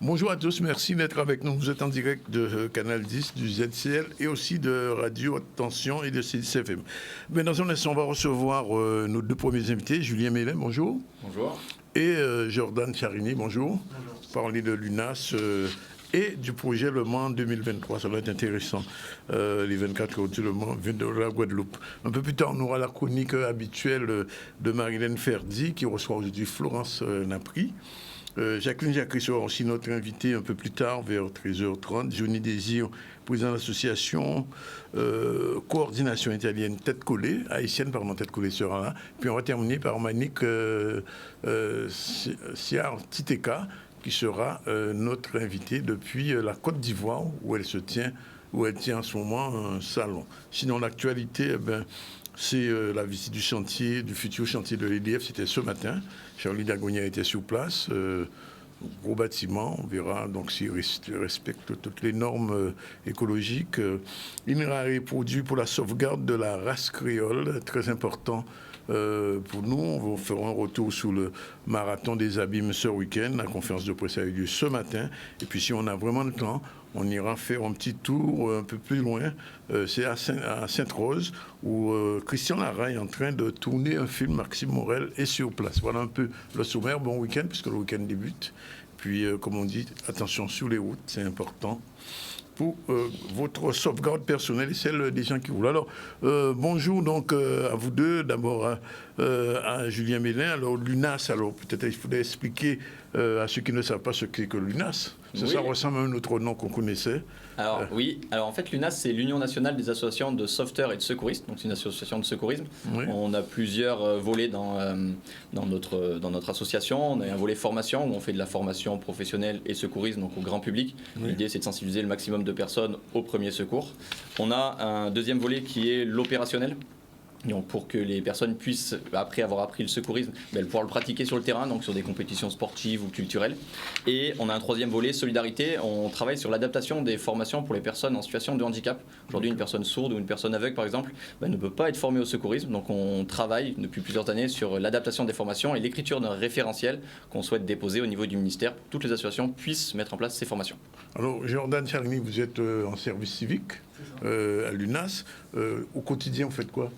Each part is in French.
Bonjour à tous, merci d'être avec nous. Vous êtes en direct de Canal 10, du ZCL et aussi de Radio Haute Tension et de CFM. Mais dans un instant, on va recevoir nos deux premiers invités. Julien Mélin, bonjour. Bonjour. Et Jordan Charini, bonjour. Bonjour. Parler de l'UNAS et du projet Le Mans 2023. Ça va être intéressant. Les 24 heures du Le Mans viennent de la Guadeloupe. Un peu plus tard, on aura la chronique habituelle de Marilène Ferdi qui reçoit aujourd'hui Florence Napri. Jacqueline Jacquet sera aussi notre invitée un peu plus tard, vers 13h30. Johnny Désir, président de l'association Coordination italienne Tête Collée, haïtienne, pardon, Tête Collée sera là. Puis on va terminer par Manik Siar Titeka, qui sera notre invitée depuis la Côte d'Ivoire, où elle tient en ce moment un salon. Sinon, l'actualité, c'est la visite du chantier, du futur chantier de l'EDF, c'était ce matin. Charlie Dagonia était sur place, gros bâtiment, on verra donc s'il respecte toutes les normes écologiques. INRAE produit pour la sauvegarde de la race créole, très important pour nous. On fera un retour sur le marathon des abîmes ce week-end. La conférence de presse a eu lieu ce matin. Et puis si on a vraiment le temps, on ira faire un petit tour un peu plus loin. C'est à Sainte-Rose, où Christian Lara est en train de tourner un film. Maxime Morel est sur place. Voilà un peu le sommaire. Bon week-end, puisque le week-end débute. Puis, comme on dit, attention sur les routes, c'est important pour votre sauvegarde personnelle et celle des gens qui roulent. Alors, bonjour donc à vous deux. D'abord à Julien Mélin. Alors, l'UNAS, alors peut-être il faudrait expliquer à ceux qui ne savent pas ce qu'est que l'UNAS. Ça ressemble à un autre nom qu'on connaissait. Alors oui, alors en fait l'UNAS c'est l'Union nationale des associations de sauveteurs et de secouristes, donc c'est une association de secourisme. Oui. On a plusieurs volets dans notre association. On a un volet formation où on fait de la formation professionnelle et secourisme, donc au grand public. Oui. L'idée c'est de sensibiliser le maximum de personnes au premier secours. On a un deuxième volet qui est l'opérationnel. Donc pour que les personnes puissent, après avoir appris le secourisme, pouvoir le pratiquer sur le terrain, donc sur des compétitions sportives ou culturelles. Et on a un troisième volet, solidarité. On travaille sur l'adaptation des formations pour les personnes en situation de handicap. Aujourd'hui, une personne sourde ou une personne aveugle, par exemple, ne peut pas être formée au secourisme. Donc on travaille depuis plusieurs années sur l'adaptation des formations et l'écriture d'un référentiel qu'on souhaite déposer au niveau du ministère pour que toutes les associations puissent mettre en place ces formations. Alors, Jordan Charini, vous êtes en service civique à l'UNAS. Au quotidien, vous faites quoi ?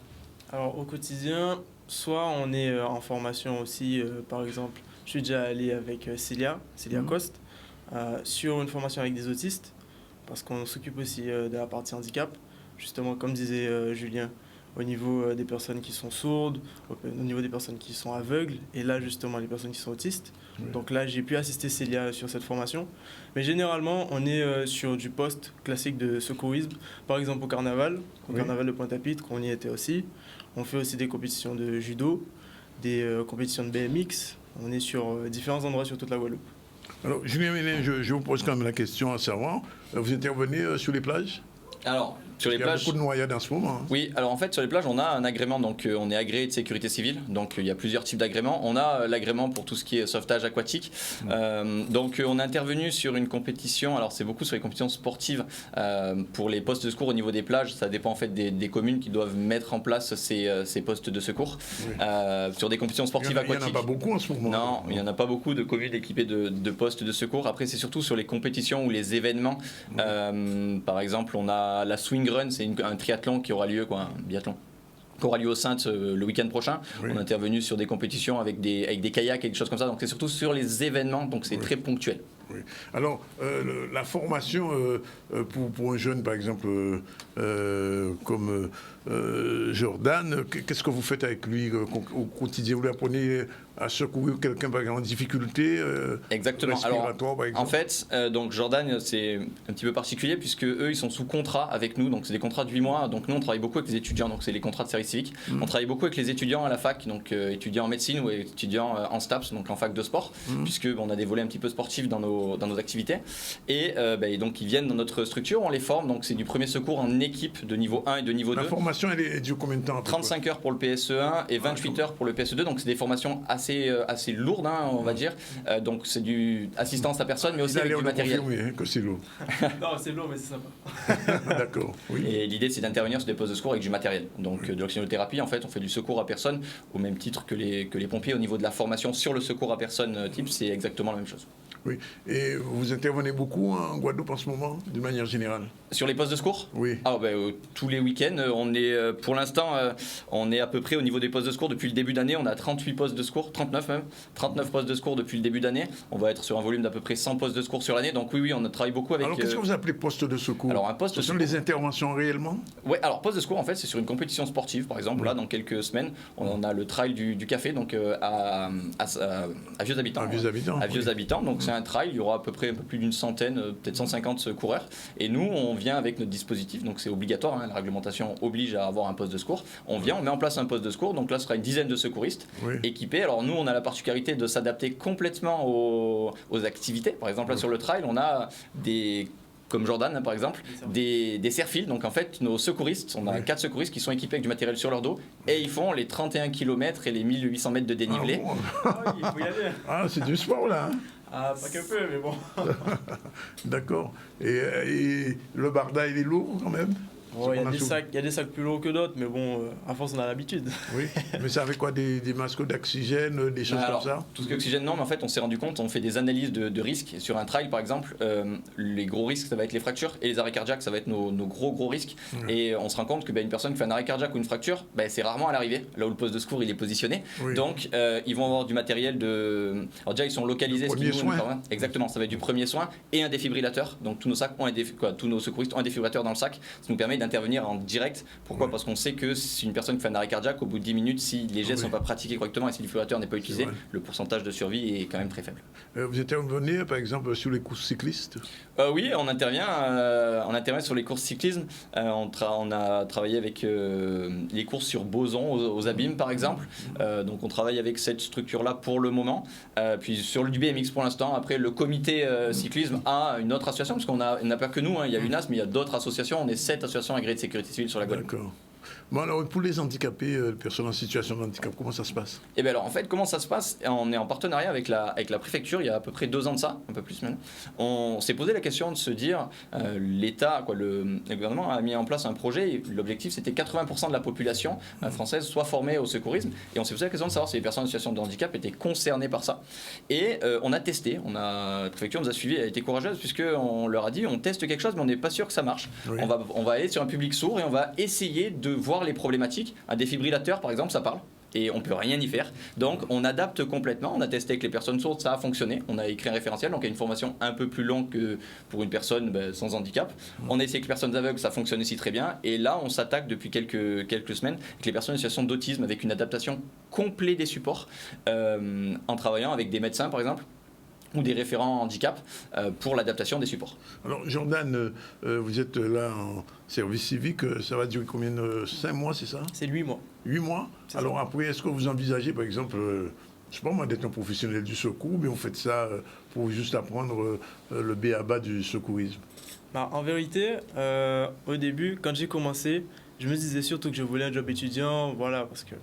Alors au quotidien, soit on est en formation aussi, par exemple, je suis déjà allé avec Célia Coste, sur une formation avec des autistes, parce qu'on s'occupe aussi de la partie handicap, justement comme disait Julien, au niveau des personnes qui sont sourdes, au niveau des personnes qui sont aveugles, et là justement les personnes qui sont autistes. Oui. Donc là j'ai pu assister Célia sur cette formation. Mais généralement on est sur du poste classique de secourisme, par exemple au carnaval de Pointe-à-Pitre, on y était aussi. On fait aussi des compétitions de judo, des compétitions de BMX. On est sur différents endroits sur toute la Guadeloupe. Alors, Julien Mélin, je vous pose quand même la question à savoir. Vous intervenez sur les plages ? Alors, sur les plages, il y a beaucoup de noyades en ce moment. Oui, alors en fait sur les plages on a un agrément, donc on est agréé de sécurité civile, donc il y a plusieurs types d'agréments. On a l'agrément pour tout ce qui est sauvetage aquatique. Donc on est intervenu sur une compétition, alors c'est beaucoup sur les compétitions sportives pour les postes de secours au niveau des plages. Ça dépend en fait des communes qui doivent mettre en place ces postes de secours. Oui. Sur des compétitions sportives aquatiques. Il n'y en a pas beaucoup en ce moment. Non, il n'y en a pas beaucoup de communes équipées de postes de secours. Après c'est surtout sur les compétitions ou les événements. Oui. Par exemple on a la swing run, c'est un triathlon qui aura lieu, un biathlon qui aura lieu au Saintes le week-end prochain. Oui. On est intervenu sur des compétitions avec des kayaks et des choses comme ça, donc c'est surtout sur les événements, donc c'est très ponctuel. Oui. Alors, la formation pour un jeune, par exemple, comme Jordan, qu'est-ce que vous faites avec lui au quotidien ? Vous lui apprenez à secourir quelqu'un par exemple en difficulté Exactement. respiratoire, par exemple. En fait, donc Jordan, c'est un petit peu particulier puisque eux, ils sont sous contrat avec nous, donc c'est des contrats de 8 mois. Donc nous, on travaille beaucoup avec les étudiants, donc c'est les contrats de service civique. On travaille beaucoup avec les étudiants à la fac, donc étudiants en médecine ou étudiants en STAPS, donc en fac de sport, puisque on a des volets un petit peu sportifs dans nos activités. Et donc ils viennent dans notre structure, on les forme, donc c'est du premier secours en équipe de niveau 1 et de niveau 2. La formation, elle dure combien de temps ? 35 heures pour le PSE1 et 28 heures pour le PSE2, donc c'est des formations assez lourdes, on va dire. Donc c'est du assistance à personne, mais aussi avec du matériel. Que c'est lourd. Non, c'est lourd, mais c'est sympa. D'accord. Oui. Et l'idée, c'est d'intervenir sur des postes de secours avec du matériel. Donc de l'oxygénothérapie, en fait, on fait du secours à personne au même titre que les pompiers au niveau de la formation sur le secours à personne type, c'est exactement la même chose. Oui. Et vous intervenez beaucoup en Guadeloupe en ce moment, d'une manière générale? Sur les postes de secours? Oui. Tous les week-ends, on est, pour l'instant, on est à peu près au niveau des postes de secours. Depuis le début d'année, on a 38 postes de secours, 39 même, 39 postes de secours depuis le début d'année. On va être sur un volume d'à peu près 100 postes de secours sur l'année. Donc oui, on travaille beaucoup avec... Alors qu'est-ce que vous appelez poste de secours? Alors un poste Ce sont des interventions réellement? Oui, alors poste de secours, en fait, c'est sur une compétition sportive, par exemple. Là, dans quelques semaines, on a le trail du café, donc à Vieux Habitants. À Vieux Habitants. Donc c'est un trail, il y aura à peu près un peu plus d'une centaine, peut-être 150 coureurs. Et nous, on vient avec notre dispositif, donc c'est obligatoire, la réglementation oblige à avoir un poste de secours. On vient, on met en place un poste de secours, donc là, ce sera une dizaine de secouristes équipés. Alors nous, on a la particularité de s'adapter complètement aux activités. Par exemple, là, sur le trail, on a comme Jordan par exemple, des serre-fils. Donc en fait, nos secouristes, on a 4 secouristes qui sont équipés avec du matériel sur leur dos et ils font les 31 km et les 1800 mètres de dénivelé. Il faut y aller. Ah, c'est du sport là. Ah, pas qu'un peu, mais bon. D'accord. Et le barda, il est lourd quand même? Il y a des sacs plus lourds que d'autres, mais bon, à force, on a l'habitude. Oui, mais ça avec quoi? Des masques d'oxygène, des choses comme ça? Tout ce qui est oxygène, non, mais en fait, on s'est rendu compte, on fait des analyses de risques. Sur un trail, par exemple, les gros risques, ça va être les fractures, et les arrêts cardiaques, ça va être nos gros risques. Et on se rend compte que une personne qui fait un arrêt cardiaque ou une fracture, c'est rarement à l'arrivée, là où le poste de secours il est positionné. Donc, ils vont avoir du matériel de... Alors déjà, ils sont localisés. Premier soin. Exactement, ça va être du premier soin et un défibrillateur. Donc, tous nos secouristes ont un défibrillateur dans le sac. Ça nous permet d'intervenir en direct. Pourquoi? Parce qu'on sait que si une personne fait un arrêt cardiaque, au bout de 10 minutes, si les gestes ne sont pas pratiqués correctement et si le défibrillateur n'est pas utilisé, le pourcentage de survie est quand même très faible. Vous intervenez par exemple sur les courses cyclistes? Oui, on intervient sur les courses cyclisme. On a travaillé avec les courses sur Boson aux abîmes par exemple. Donc on travaille avec cette structure-là pour le moment. Puis sur du BMX pour l'instant. Après le comité cyclisme a une autre association parce qu'on n'a pas que nous. Il y a l'UNAS mais il y a d'autres associations. On est 7 associations agréées de sécurité civile sur la Guadeloupe. D'accord. Bon, alors, pour les handicapés, les personnes en situation de handicap, comment ça se passe? Eh bien alors, en fait, comment ça se passe? On est en partenariat avec la préfecture, il y a à peu près 2 ans de ça, un peu plus même. On s'est posé la question de se dire, l'État, le gouvernement a mis en place un projet, l'objectif c'était 80% de la population française soit formée au secourisme, et on s'est posé la question de savoir si les personnes en situation de handicap étaient concernées par ça. Et on a testé, la préfecture nous a suivis, elle a été courageuse, puisqu'on leur a dit, on teste quelque chose, mais on n'est pas sûr que ça marche. Oui. On va aller sur un public sourd et on va essayer de voir les problématiques. Un défibrillateur, par exemple, ça parle. Et on ne peut rien y faire. Donc on adapte complètement. On a testé avec les personnes sourdes, ça a fonctionné. On a écrit un référentiel, donc il y a une formation un peu plus longue que pour une personne sans handicap. On a essayé avec les personnes aveugles, ça fonctionne aussi très bien. Et là, on s'attaque depuis quelques semaines avec les personnes en situation d'autisme, avec une adaptation complète des supports, en travaillant avec des médecins, par exemple, ou des référents handicap pour l'adaptation des supports. Alors Jordan, vous êtes là en service civique, ça va durer combien? 5 mois, c'est ça? C'est 8 mois. 8 mois? Alors après, est-ce que vous envisagez par exemple, je sais pas moi, d'être un professionnel du secours, mais vous faites ça pour juste apprendre le b.a.-ba du secourisme? En vérité, au début, quand j'ai commencé, je me disais surtout que je voulais un job étudiant, voilà, parce que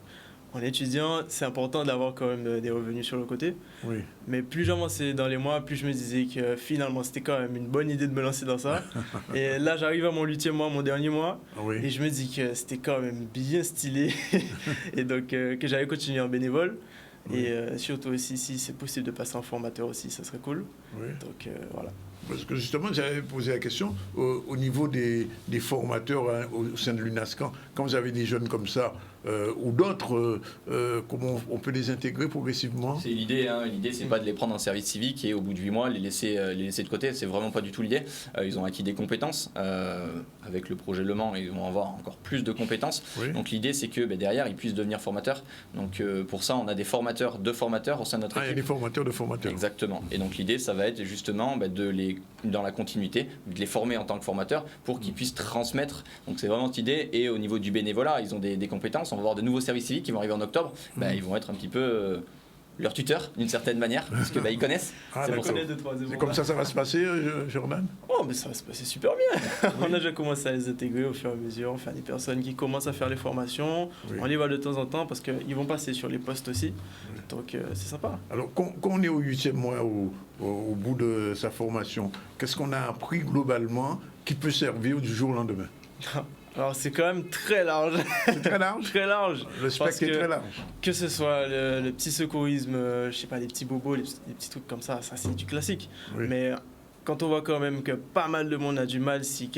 en étudiant, c'est important d'avoir quand même des revenus sur le côté. Oui. Mais plus j'avançais dans les mois, plus je me disais que finalement, c'était quand même une bonne idée de me lancer dans ça. Et là, j'arrive à mon 8e mois, mon dernier mois. Oui. Et je me dis que c'était quand même bien stylé. Et donc, que j'allais continuer en bénévole. Oui. Et surtout aussi, si c'est possible de passer en formateur aussi, ça serait cool. Oui. Donc, voilà. Parce que justement, j'avais posé la question au niveau des formateurs au sein de l'UNAS. Quand vous avez des jeunes comme ça, ou d'autres, comment on peut les intégrer progressivement? C'est l'idée, l'idée c'est pas de les prendre en service civique et au bout de 8 mois les laisser de côté, c'est vraiment pas du tout l'idée. Ils ont acquis des compétences, avec le projet Le Mans ils vont avoir encore plus de compétences. Oui. Donc l'idée c'est que derrière ils puissent devenir formateurs. Donc pour ça on a des formateurs de formateurs au sein de notre équipe. Il y a des formateurs de formateurs. Exactement. Et donc l'idée ça va être justement dans la continuité, de les former en tant que formateurs pour qu'ils puissent transmettre. Donc c'est vraiment cette idée. Et au niveau du bénévolat, ils ont des compétences. On va avoir de nouveaux services civiques qui vont arriver en octobre. Ils vont être un petit peu leur tuteur d'une certaine manière, parce que ils connaissent. C'est comme ça va se passer, Jordan? Oh, mais ça va se passer super bien. On a déjà commencé à les intégrer au fur et à mesure. Enfin, des personnes qui commencent à faire les formations. Oui. On les voit de temps en temps parce qu'ils vont passer sur les postes aussi. Oui. Donc c'est sympa. Alors quand on est au 8e mois, au bout de sa formation, qu'est-ce qu'on a appris globalement qui peut servir du jour au lendemain? Alors c'est quand même très large. C'est très large. Très large. Le spectre est très large. Que ce soit le petit secourisme, je sais pas, les petits bobos, les petits trucs comme ça c'est du classique. Oui. Mais quand on voit quand même que pas mal de monde a du mal, si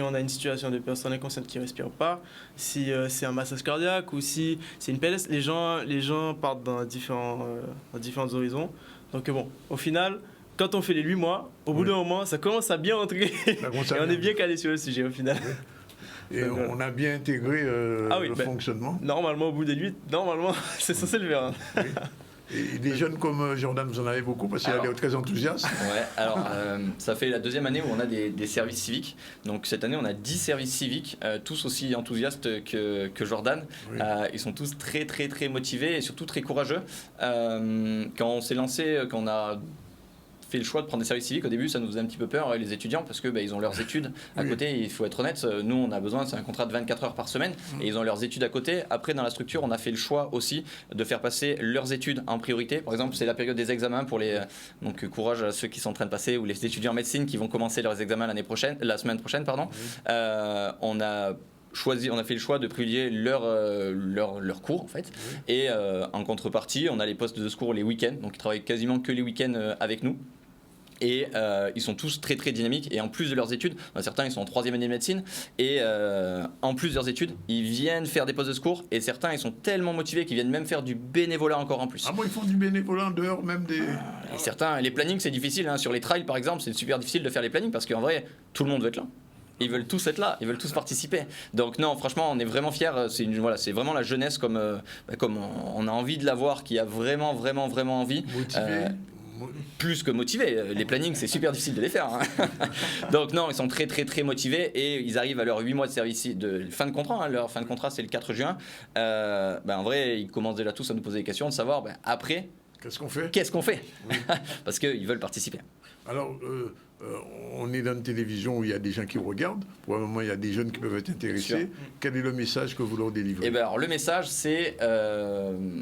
on a une situation de personne inconsciente qui respire pas, si c'est un massage cardiaque ou si c'est une PLS, les gens partent dans différents horizons. Donc bon, au final, quand on fait les 8 mois, au bout d'un moment, ça commence à bien entrer. Et on est bien calé sur le sujet au final. Oui. Et on a bien intégré le fonctionnement. Normalement, au bout des 8, c'est censé le faire. Hein. Oui. Et des jeunes comme Jordan, vous en avez beaucoup parce qu'il a l'air très enthousiaste. Ouais, alors ça fait la deuxième année où on a des services civiques. Donc cette année, on a 10 services civiques, tous aussi enthousiastes que Jordan. Oui. Ils sont tous très très très motivés et surtout très courageux. Quand on s'est lancé, quand on a fait le choix de prendre des services civiques, au début ça nous faisait un petit peu peur, les étudiants, parce que ils ont leurs études à côté. Il faut être honnête, nous on a besoin, c'est un contrat de 24 heures par semaine et ils ont leurs études à côté. Après dans la structure on a fait le choix aussi de faire passer leurs études en priorité. Par exemple c'est la période des examens pour les donc courage à ceux qui sont en train de passer, ou les étudiants en médecine qui vont commencer leurs examens la semaine prochaine pardon. On a fait le choix de privilégier leur cours en fait. Et en contrepartie on a les postes de secours les week-ends, donc ils travaillent quasiment que les week-ends avec nous. Et ils sont tous très très dynamiques, et en plus de leurs études, certains ils sont en 3e année de médecine, et en plus de leurs études ils viennent faire des postes de secours, et certains ils sont tellement motivés qu'ils viennent même faire du bénévolat encore en plus. Ah bon, ils font du bénévolat en dehors même des... Et certains, les plannings c'est difficile, hein. Sur les trails par exemple c'est super difficile de faire les plannings parce qu'en vrai tout le monde veut être là. Ils veulent tous être là, ils veulent tous participer. Donc non, franchement, on est vraiment fiers. C'est vraiment la jeunesse comme on a envie de l'avoir, qui a vraiment envie. Motivé. Plus que motivés. Les plannings, c'est super difficile de les faire. Hein. Donc non, ils sont très très très motivés, et ils arrivent à leurs 8 mois de service de fin de contrat. Hein. Leur fin de contrat, c'est le 4 juin. En vrai, ils commencent déjà tous à nous poser des questions, de savoir après... Qu'est-ce qu'on fait oui. Parce qu'ils veulent participer. Alors, on est dans une télévision où il y a des gens qui regardent. Probablement, il y a des jeunes qui peuvent être intéressés. Quel est le message que vous leur délivrez ? Alors, le message, c'est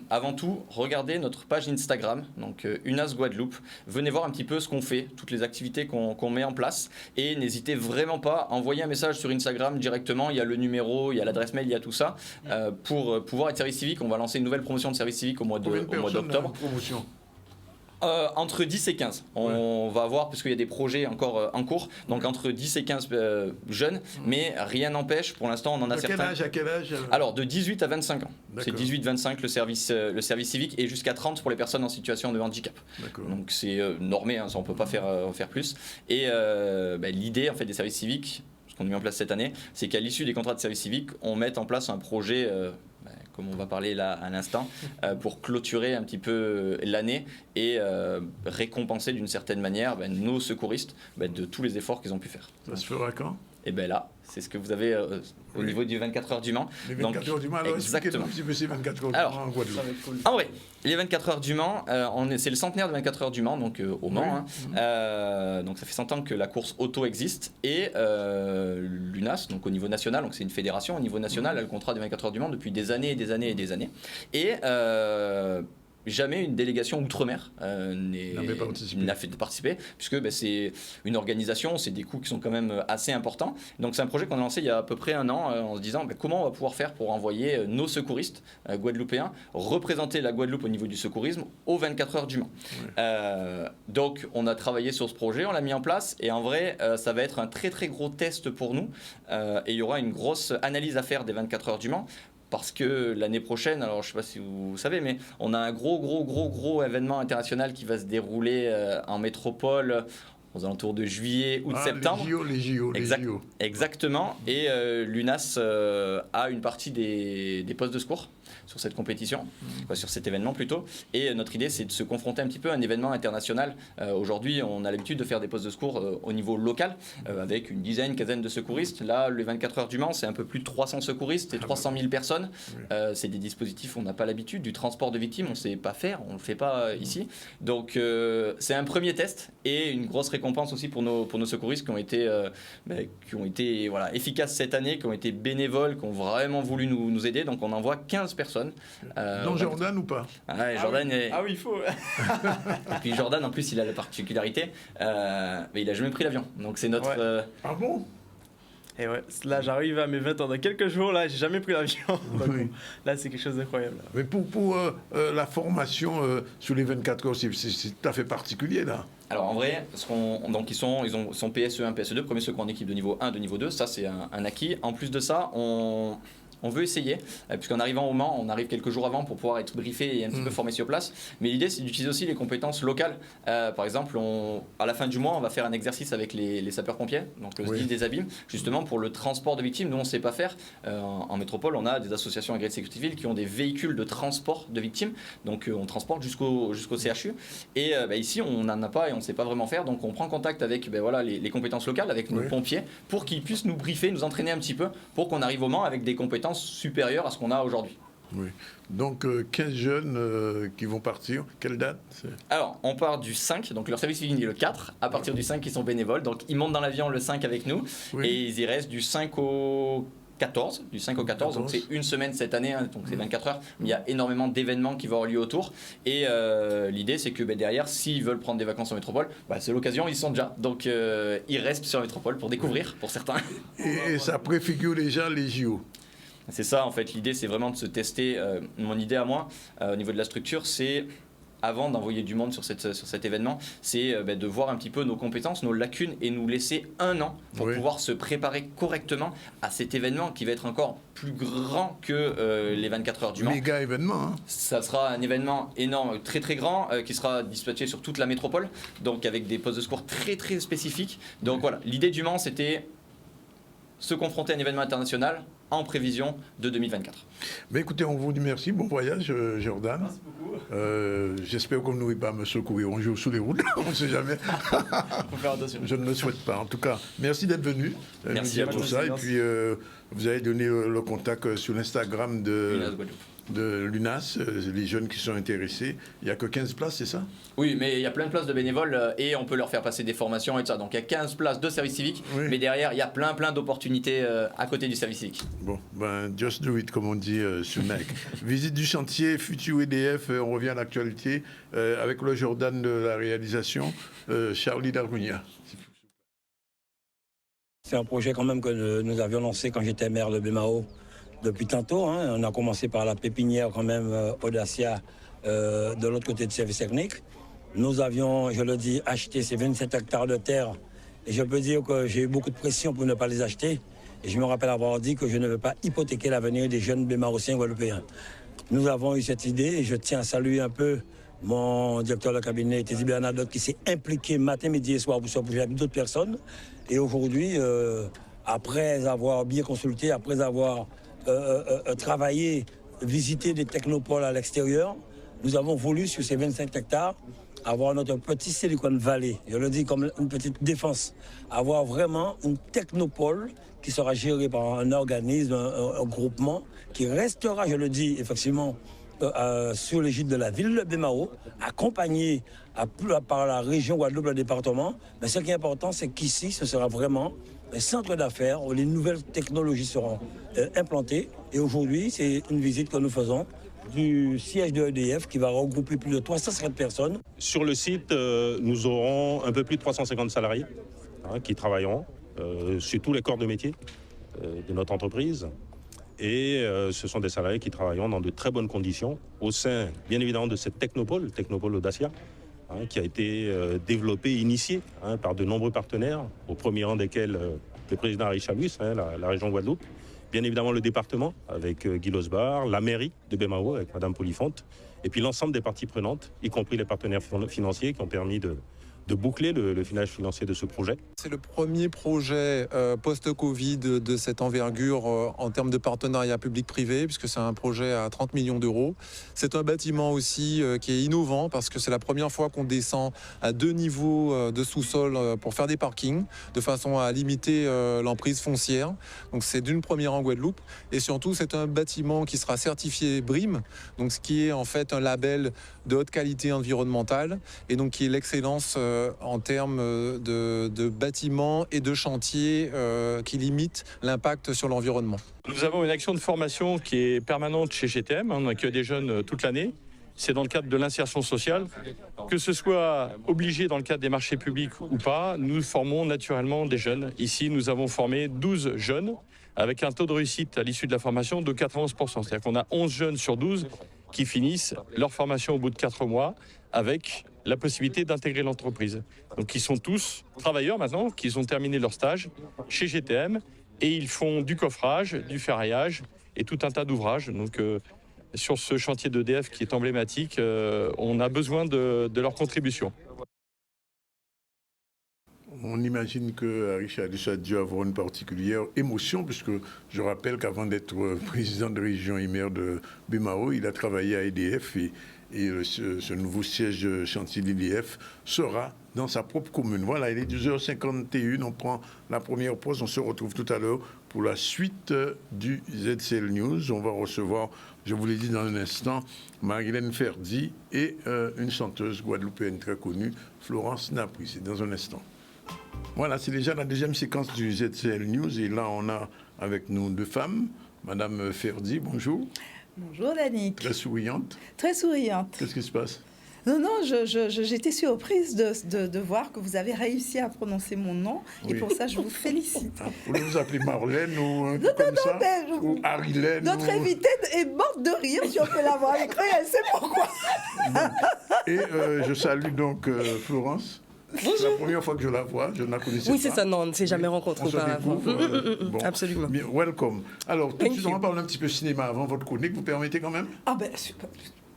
avant tout, regardez notre page Instagram, donc UNAS Guadeloupe. Venez voir un petit peu ce qu'on fait, toutes les activités qu'on met en place. Et n'hésitez vraiment pas à envoyer un message sur Instagram directement. Il y a le numéro, il y a l'adresse mail, il y a tout ça. Pour pouvoir être service civique, on va lancer une nouvelle promotion de service civique au mois d'octobre. Entre 10 et 15. On va voir, parce qu'il y a des projets encore en cours, donc entre 10 et 15 jeunes, mais rien n'empêche, pour l'instant on en a certains. À quel âge Alors de 18 à 25 ans. C'est 18-25 le service civique, et jusqu'à 30 pour les personnes en situation de handicap. Donc c'est normé, hein, ça, on ne peut pas faire plus. Et l'idée en fait, des services civiques, ce qu'on a mis en place cette année, c'est qu'à l'issue des contrats de service civique, on mette en place un projet... comme on va parler là à l'instant, pour clôturer un petit peu l'année et récompenser d'une certaine manière nos secouristes de tous les efforts qu'ils ont pu faire. Ça se fera quand ? Et là, c'est ce que vous avez au niveau du 24 heures du Mans. Les 24 heures du Mans, alors exactement. C'est 24 heures du Mans en Guadeloupe. En vrai, les 24 heures du Mans, c'est le centenaire de 24 heures du Mans, donc au Mans. Hein. Donc ça fait 100 ans que la course auto existe, et l'UNAS, donc au niveau national, donc c'est une fédération au niveau national, a le contrat des 24 heures du Mans depuis des années et des années et des années. Et jamais une délégation outre-mer n'a fait participer, puisque c'est une organisation, c'est des coûts qui sont quand même assez importants. Donc c'est un projet qu'on a lancé il y a à peu près un an, en se disant comment on va pouvoir faire pour envoyer nos secouristes guadeloupéens représenter la Guadeloupe au niveau du secourisme aux 24 heures du Mans. Donc on a travaillé sur ce projet, on l'a mis en place, et en vrai ça va être un très très gros test pour nous, et il y aura une grosse analyse à faire des 24 heures du Mans. Parce que l'année prochaine, alors je ne sais pas si vous savez, mais on a un gros événement international qui va se dérouler en métropole aux alentours de juillet, août, septembre. Les JO. Exactement. Et l'UNAS a une partie des postes de secours sur cette compétition, sur cet événement plutôt. Et notre idée, c'est de se confronter un petit peu à un événement international. Aujourd'hui, on a l'habitude de faire des postes de secours au niveau local, avec une quinzaine de secouristes. Là, les 24 heures du Mans, c'est un peu plus de 300 secouristes et 300 000 personnes. C'est des dispositifs, on n'a pas l'habitude. Du transport de victimes, on ne sait pas faire, on ne le fait pas ici. Donc, c'est un premier test, et une grosse récompense aussi pour nos secouristes qui ont été efficaces cette année, qui ont été bénévoles, qui ont vraiment voulu nous aider. Donc, on envoie 15 personnes. Dans Jordan ou pas ? Jordan oui, il faut. Et puis Jordan, en plus, il a la particularité, mais il a jamais pris l'avion. Donc c'est notre. Ah bon ? Et ouais, là j'arrive à mes 20 ans. Dans quelques jours, là, j'ai jamais pris l'avion. Donc, Oui. là, c'est quelque chose d'incroyable. Mais pour la formation sur les 24 heures, c'est tout à fait particulier là. Alors en vrai, donc ils sont PSE1, PSE2, premier secours en équipe de niveau 1, de niveau 2, ça c'est un acquis. En plus de ça, on veut essayer, puisqu'en arrivant au Mans, on arrive quelques jours avant pour pouvoir être briefé et un petit peu formé sur place. Mais l'idée, c'est d'utiliser aussi les compétences locales. Par exemple, à la fin du mois, on va faire un exercice avec les sapeurs-pompiers, donc le SDIS des abîmes, justement pour le transport de victimes. Nous, on ne sait pas faire. En métropole, on a des associations agréées de sécurité civile qui ont des véhicules de transport de victimes. Donc, on transporte jusqu'au CHU. Et ici, on n'en a pas et on ne sait pas vraiment faire. Donc, on prend contact avec les compétences locales, avec nos pompiers, pour qu'ils puissent nous briefer, nous entraîner un petit peu, pour qu'on arrive au Mans avec des compétences supérieure à ce qu'on a aujourd'hui. Oui. Donc 15 jeunes qui vont partir. Quelle date? Alors, on part du 5, donc leur service finit le 4. À partir du 5, ils sont bénévoles. Donc, ils montent dans l'avion le 5 avec nous. Oui. Et ils y restent du 5 au 14. Du 5 au 14. Donc, c'est une semaine cette année. Donc, c'est 24 heures. Mais il y a énormément d'événements qui vont avoir lieu autour. Et l'idée, c'est que derrière, s'ils veulent prendre des vacances en métropole, c'est l'occasion, ils sont déjà. Donc, ils restent sur la métropole pour découvrir, pour certains. Et ça préfigure déjà les JO. C'est ça, en fait, l'idée, c'est vraiment de se tester. Mon idée à moi, au niveau de la structure, c'est, avant d'envoyer du monde sur cet événement, c'est de voir un petit peu nos compétences, nos lacunes, et nous laisser 1 an pour pouvoir se préparer correctement à cet événement qui va être encore plus grand que les 24 heures du Mans. Méga événement. Hein. Ça sera un événement énorme, très très grand, qui sera dispatché sur toute la métropole, donc avec des postes de secours très très spécifiques. Donc voilà, l'idée du Mans, c'était se confronter à un événement international en prévision de 2024. Mais écoutez, on vous dit merci, bon voyage Jordan. Merci beaucoup. J'espère qu'on n'aurait pas à me secourir un jour sous les routes, on ne sait jamais. Faut faire attention. Je ne le souhaite pas. En tout cas, merci d'être venu. Merci à vous. Ça. Et puis, vous avez donné le contact sur l'Instagram de l'UNAS, les jeunes qui sont intéressés. Il n'y a que 15 places, c'est ça? Oui, mais il y a plein de places de bénévoles et on peut leur faire passer des formations et tout ça. Donc il y a 15 places de service civique, mais derrière, il y a plein d'opportunités à côté du service civique. Bon, just do it, comme on dit sur Nike. Visite du chantier, futur EDF, on revient à l'actualité avec le Jordan de la réalisation, Charlie Dargunia. C'est un projet quand même que nous avions lancé quand j'étais maire de Bémao depuis tantôt. On a commencé par la pépinière quand même Audacia de l'autre côté du service technique. Nous avions, je le dis, acheté ces 27 hectares de terre et je peux dire que j'ai eu beaucoup de pression pour ne pas les acheter. Et je me rappelle avoir dit que je ne veux pas hypothéquer l'avenir des jeunes bémarossiens guadeloupéens. Nous avons eu cette idée et je tiens à saluer un peu mon directeur de cabinet, Tézi Bernadotte, qui s'est impliqué matin, midi et soir pour ce projet avec d'autres personnes. Et aujourd'hui, après avoir bien consulté, après avoir travaillé, visité des technopoles à l'extérieur, nous avons voulu, sur ces 25 hectares, avoir notre petit Silicon Valley, je le dis comme une petite défense, avoir vraiment une technopole qui sera gérée par un organisme, un groupement, qui restera, je le dis effectivement, sur l'égide de la ville de Bémao, accompagné par la région Guadeloupe, le département. Mais ce qui est important, c'est qu'ici, ce sera vraiment un centre d'affaires où les nouvelles technologies seront implantées. Et aujourd'hui, c'est une visite que nous faisons du siège de EDF qui va regrouper plus de 350 personnes. Sur le site, nous aurons un peu plus de 350 salariés qui travailleront sur tous les corps de métier de notre entreprise. Et ce sont des salariés qui travailleront dans de très bonnes conditions au sein, bien évidemment, de cette technopole Audacia, qui a été développée, initiée par de nombreux partenaires, au premier rang desquels le président Harry Chalus, la région Guadeloupe, bien évidemment le département avec Guy Losbar, la mairie de Bémao avec Madame Polifonte, et puis l'ensemble des parties prenantes, y compris les partenaires financiers qui ont permis de boucler le finage financier de ce projet. C'est le premier projet post-Covid de cette envergure en termes de partenariat public-privé, puisque c'est un projet à 30 millions d'euros. C'est un bâtiment aussi qui est innovant, parce que c'est la première fois qu'on descend à 2 niveaux de sous-sol pour faire des parkings, de façon à limiter l'emprise foncière. Donc c'est d'une première en Guadeloupe. Et surtout, c'est un bâtiment qui sera certifié BREEAM, donc ce qui est en fait un label de haute qualité environnementale, et donc qui est l'excellence en termes de bâtiments et de chantiers qui limitent l'impact sur l'environnement. Nous avons une action de formation qui est permanente chez GTM. On accueille des jeunes toute l'année. c'est dans le cadre de l'insertion sociale. Que ce soit obligé dans le cadre des marchés publics ou pas, nous formons naturellement des jeunes. Ici, nous avons formé 12 jeunes avec un taux de réussite à l'issue de la formation de 91%. C'est-à-dire qu'on a 11 jeunes sur 12 qui finissent leur formation au bout de 4 mois avec la possibilité d'intégrer l'entreprise. Donc ils sont tous travailleurs maintenant, qui ont terminé leur stage chez GTM et ils font du coffrage, du ferraillage et tout un tas d'ouvrages. Donc sur ce chantier d'EDF qui est emblématique, on a besoin de leur contribution. On imagine que Richardis a dû avoir une particulière émotion, puisque je rappelle qu'avant d'être président de région et maire de Bemao, il a travaillé à EDF et ce nouveau siège chantier d'EDF sera dans sa propre commune. Voilà, il est 12h51, on prend la première pause, on se retrouve tout à l'heure pour la suite du ZCL News. On va recevoir, je vous l'ai dit dans un instant, Marilène Ferdi et une chanteuse guadeloupéenne très connue, Florence Napri. C'est dans un instant. Voilà, c'est déjà la deuxième séquence du ZCL News et là on a avec nous deux femmes. Madame Ferdi, bonjour. Bonjour Danick. Très souriante. Très souriante. Qu'est-ce qui se passe? Non, j'étais surprise de voir que vous avez réussi à prononcer mon nom et pour ça je vous félicite. Vous voulez vous appeler Marlène ou un truc comme ça? Ou Arilène? Notre invitée est morte de rire, si on peut l'avoir avec elle, elle sait pourquoi. Et je salue donc Florence. Bonjour. C'est la première fois que je la vois, je ne la connaissais pas. Oui, c'est ça, non, on ne s'est jamais rencontré auparavant. Bon, absolument. Bien, welcome. Alors, tout de suite, on va parler un petit peu cinéma avant votre chronique, vous permettez quand même? Ah ben, super.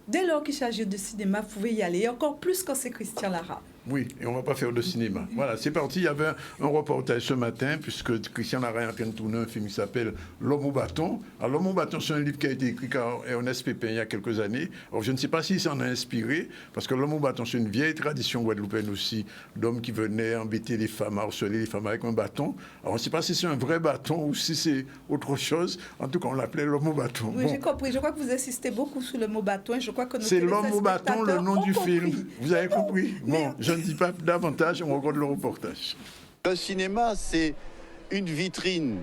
Dès lors qu'il s'agit de cinéma, vous pouvez y aller, et encore plus quand c'est Christian Lara. Oui, et on ne va pas faire de cinéma. Voilà, c'est parti. Il y avait un reportage ce matin, puisque Christian Lara est en train de tourner un film qui s'appelle L'Homme au bâton. Alors, L'Homme au bâton, c'est un livre qui a été écrit par Ernest Pépin il y a quelques années. Alors, je ne sais pas s'il s'en a inspiré, parce que L'Homme au bâton, c'est une vieille tradition guadeloupéenne aussi, d'hommes qui venaient embêter les femmes, harceler les femmes avec un bâton. Alors, on ne sait pas si c'est un vrai bâton ou si c'est autre chose. En tout cas, on l'appelait L'Homme au bâton. Oui, bon. J'ai compris. Je crois que vous insistez beaucoup sur le mot bâton. Et je crois que c'est L'Homme au bâton, le nom du film. Vous avez compris? Bon, je ne dis pas davantage. On regarde le reportage. Le cinéma, c'est une vitrine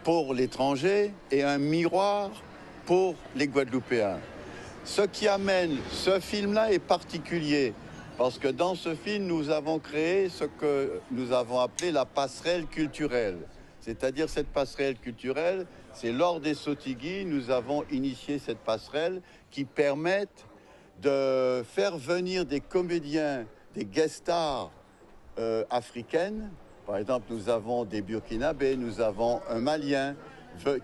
pour l'étranger et un miroir pour les Guadeloupéens. Ce qui amène ce film-là est particulier parce que dans ce film, nous avons créé ce que nous avons appelé la passerelle culturelle. C'est-à-dire cette passerelle culturelle, c'est lors des Sotigui, nous avons initié cette passerelle qui permet de faire venir des comédiens, des guest stars africaines. Par exemple, nous avons des Burkinabés, nous avons un Malien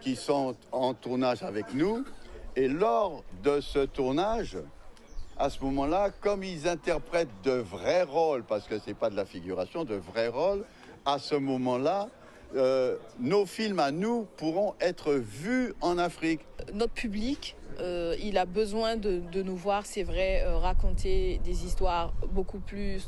qui sont en tournage avec nous. Et lors de ce tournage, à ce moment-là, comme ils interprètent de vrais rôles, parce que ce n'est pas de la figuration, de vrais rôles, à ce moment-là, nos films à nous pourront être vus en Afrique. Notre public, il a besoin de nous voir, c'est vrai, raconter des histoires beaucoup plus,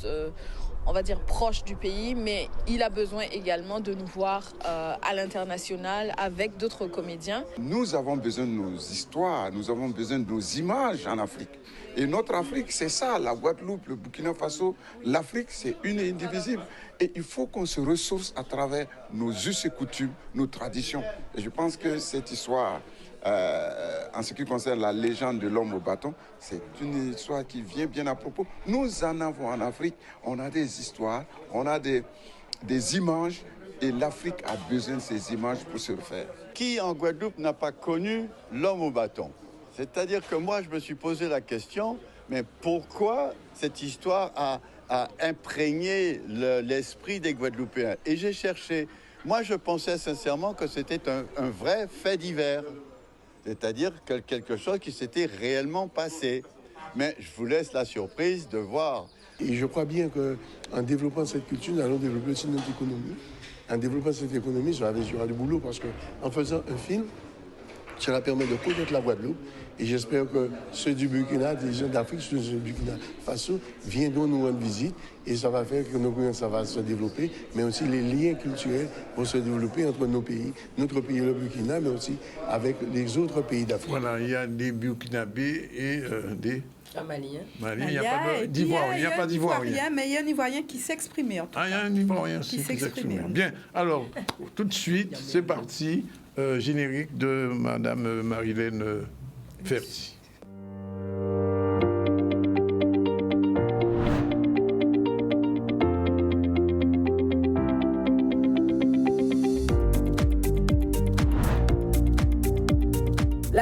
on va dire, proches du pays, mais il a besoin également de nous voir à l'international avec d'autres comédiens. Nous avons besoin de nos histoires, nous avons besoin de nos images en Afrique. Et notre Afrique, c'est ça, la Guadeloupe, le Burkina Faso, l'Afrique, c'est une et indivisible. Et il faut qu'on se ressource à travers nos us et coutumes, nos traditions. Et je pense que cette histoire, en ce qui concerne la légende de l'homme au bâton, c'est une histoire qui vient bien à propos. Nous en avons en Afrique, on a des histoires, on a des images, et l'Afrique a besoin de ces images pour se refaire. Qui en Guadeloupe n'a pas connu l'homme au bâton? C'est-à-dire que moi, je me suis posé la question, mais pourquoi cette histoire a imprégné l'esprit des Guadeloupéens? Et j'ai cherché. Moi, je pensais sincèrement que c'était un vrai fait divers. C'est-à-dire quelque chose qui s'était réellement passé. Mais je vous laisse la surprise de voir. Et je crois bien qu'en développant cette culture, nous allons développer aussi notre économie. En développant cette économie, j'aurai du boulot parce qu'en faisant un film, cela permet de connaître la Guadeloupe. Et j'espère que ceux du Burkina, des gens d'Afrique, ceux du Burkina Faso, viendront nous rendre visite. Et ça va faire que ça va se développer, mais aussi les liens culturels vont se développer entre nos pays, notre pays le Burkina, mais aussi avec les autres pays d'Afrique. Voilà, il y a des Burkinabés et des... Maliens. Il n'y a pas d'Ivoirien. Il n'y a pas d'Ivoirien. Mais il y a un Ivoirien qui s'exprimait en tout cas. Il y a un Ivoirien aussi qui s'exprimait. Bien, alors, tout de suite, c'est parti. Générique de Madame Marilène Ferdi.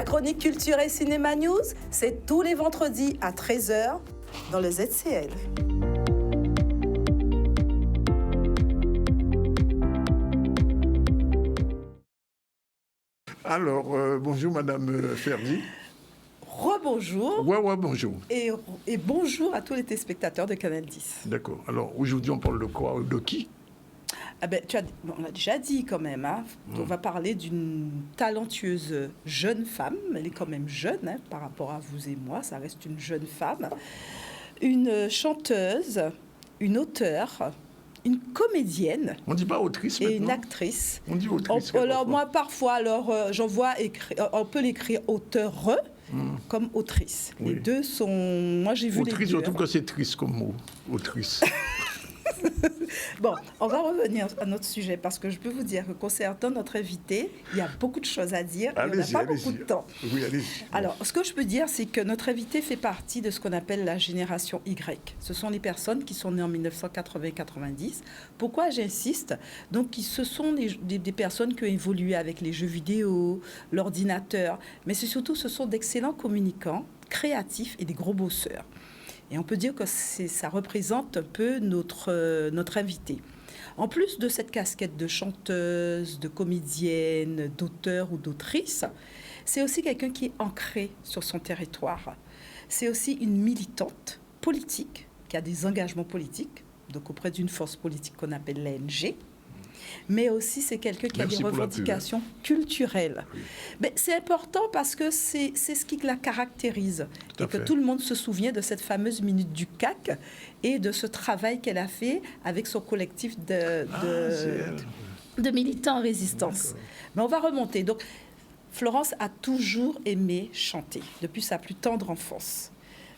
La chronique Culture et Cinéma News, c'est tous les vendredis à 13h dans le ZCL. Alors, bonjour Madame Ferdi. Rebonjour. Ouais, bonjour. Et bonjour à tous les téléspectateurs de Canal 10. D'accord. Alors, aujourd'hui, on parle de quoi? De qui? Ah ben, on l'a déjà dit quand même. Hein. On va parler d'une talentueuse jeune femme. Elle est quand même jeune hein, par rapport à vous et moi. Ça reste une jeune femme. Une chanteuse, une auteure, une comédienne. On ne dit pas autrice maintenant. Et une actrice. On dit autrice. Alors moi, parfois, j'en vois on peut l'écrire auteure comme autrice. Oui. Les deux sont... Moi, j'ai vu autrice, les deux. Autrice, je trouve que c'est triste comme mot. Autrice. Bon, on va revenir à notre sujet parce que je peux vous dire que concernant notre invité, il y a beaucoup de choses à dire et on n'a pas beaucoup de temps. Oui, allez-y. Alors, ce que je peux dire, c'est que notre invité fait partie de ce qu'on appelle la génération Y. Ce sont les personnes qui sont nées en 1980-90. Pourquoi j'insiste? Donc, ce sont des personnes qui ont évolué avec les jeux vidéo, l'ordinateur, mais ce sont d'excellents communicants, créatifs et des gros bosseurs. Et on peut dire que ça représente un peu notre invité. En plus de cette casquette de chanteuse, de comédienne, d'auteur ou d'autrice, c'est aussi quelqu'un qui est ancré sur son territoire. C'est aussi une militante politique qui a des engagements politiques, donc auprès d'une force politique qu'on appelle l'ANG. Mais aussi, c'est quelqu'un qui a des revendications culturelles. Oui. Mais c'est important parce que c'est ce qui la caractérise. Et que tout le monde se souvient de cette fameuse minute du CAC et de ce travail qu'elle a fait avec son collectif de militants en résistance. Mais on va remonter. Donc, Florence a toujours aimé chanter, depuis sa plus tendre enfance.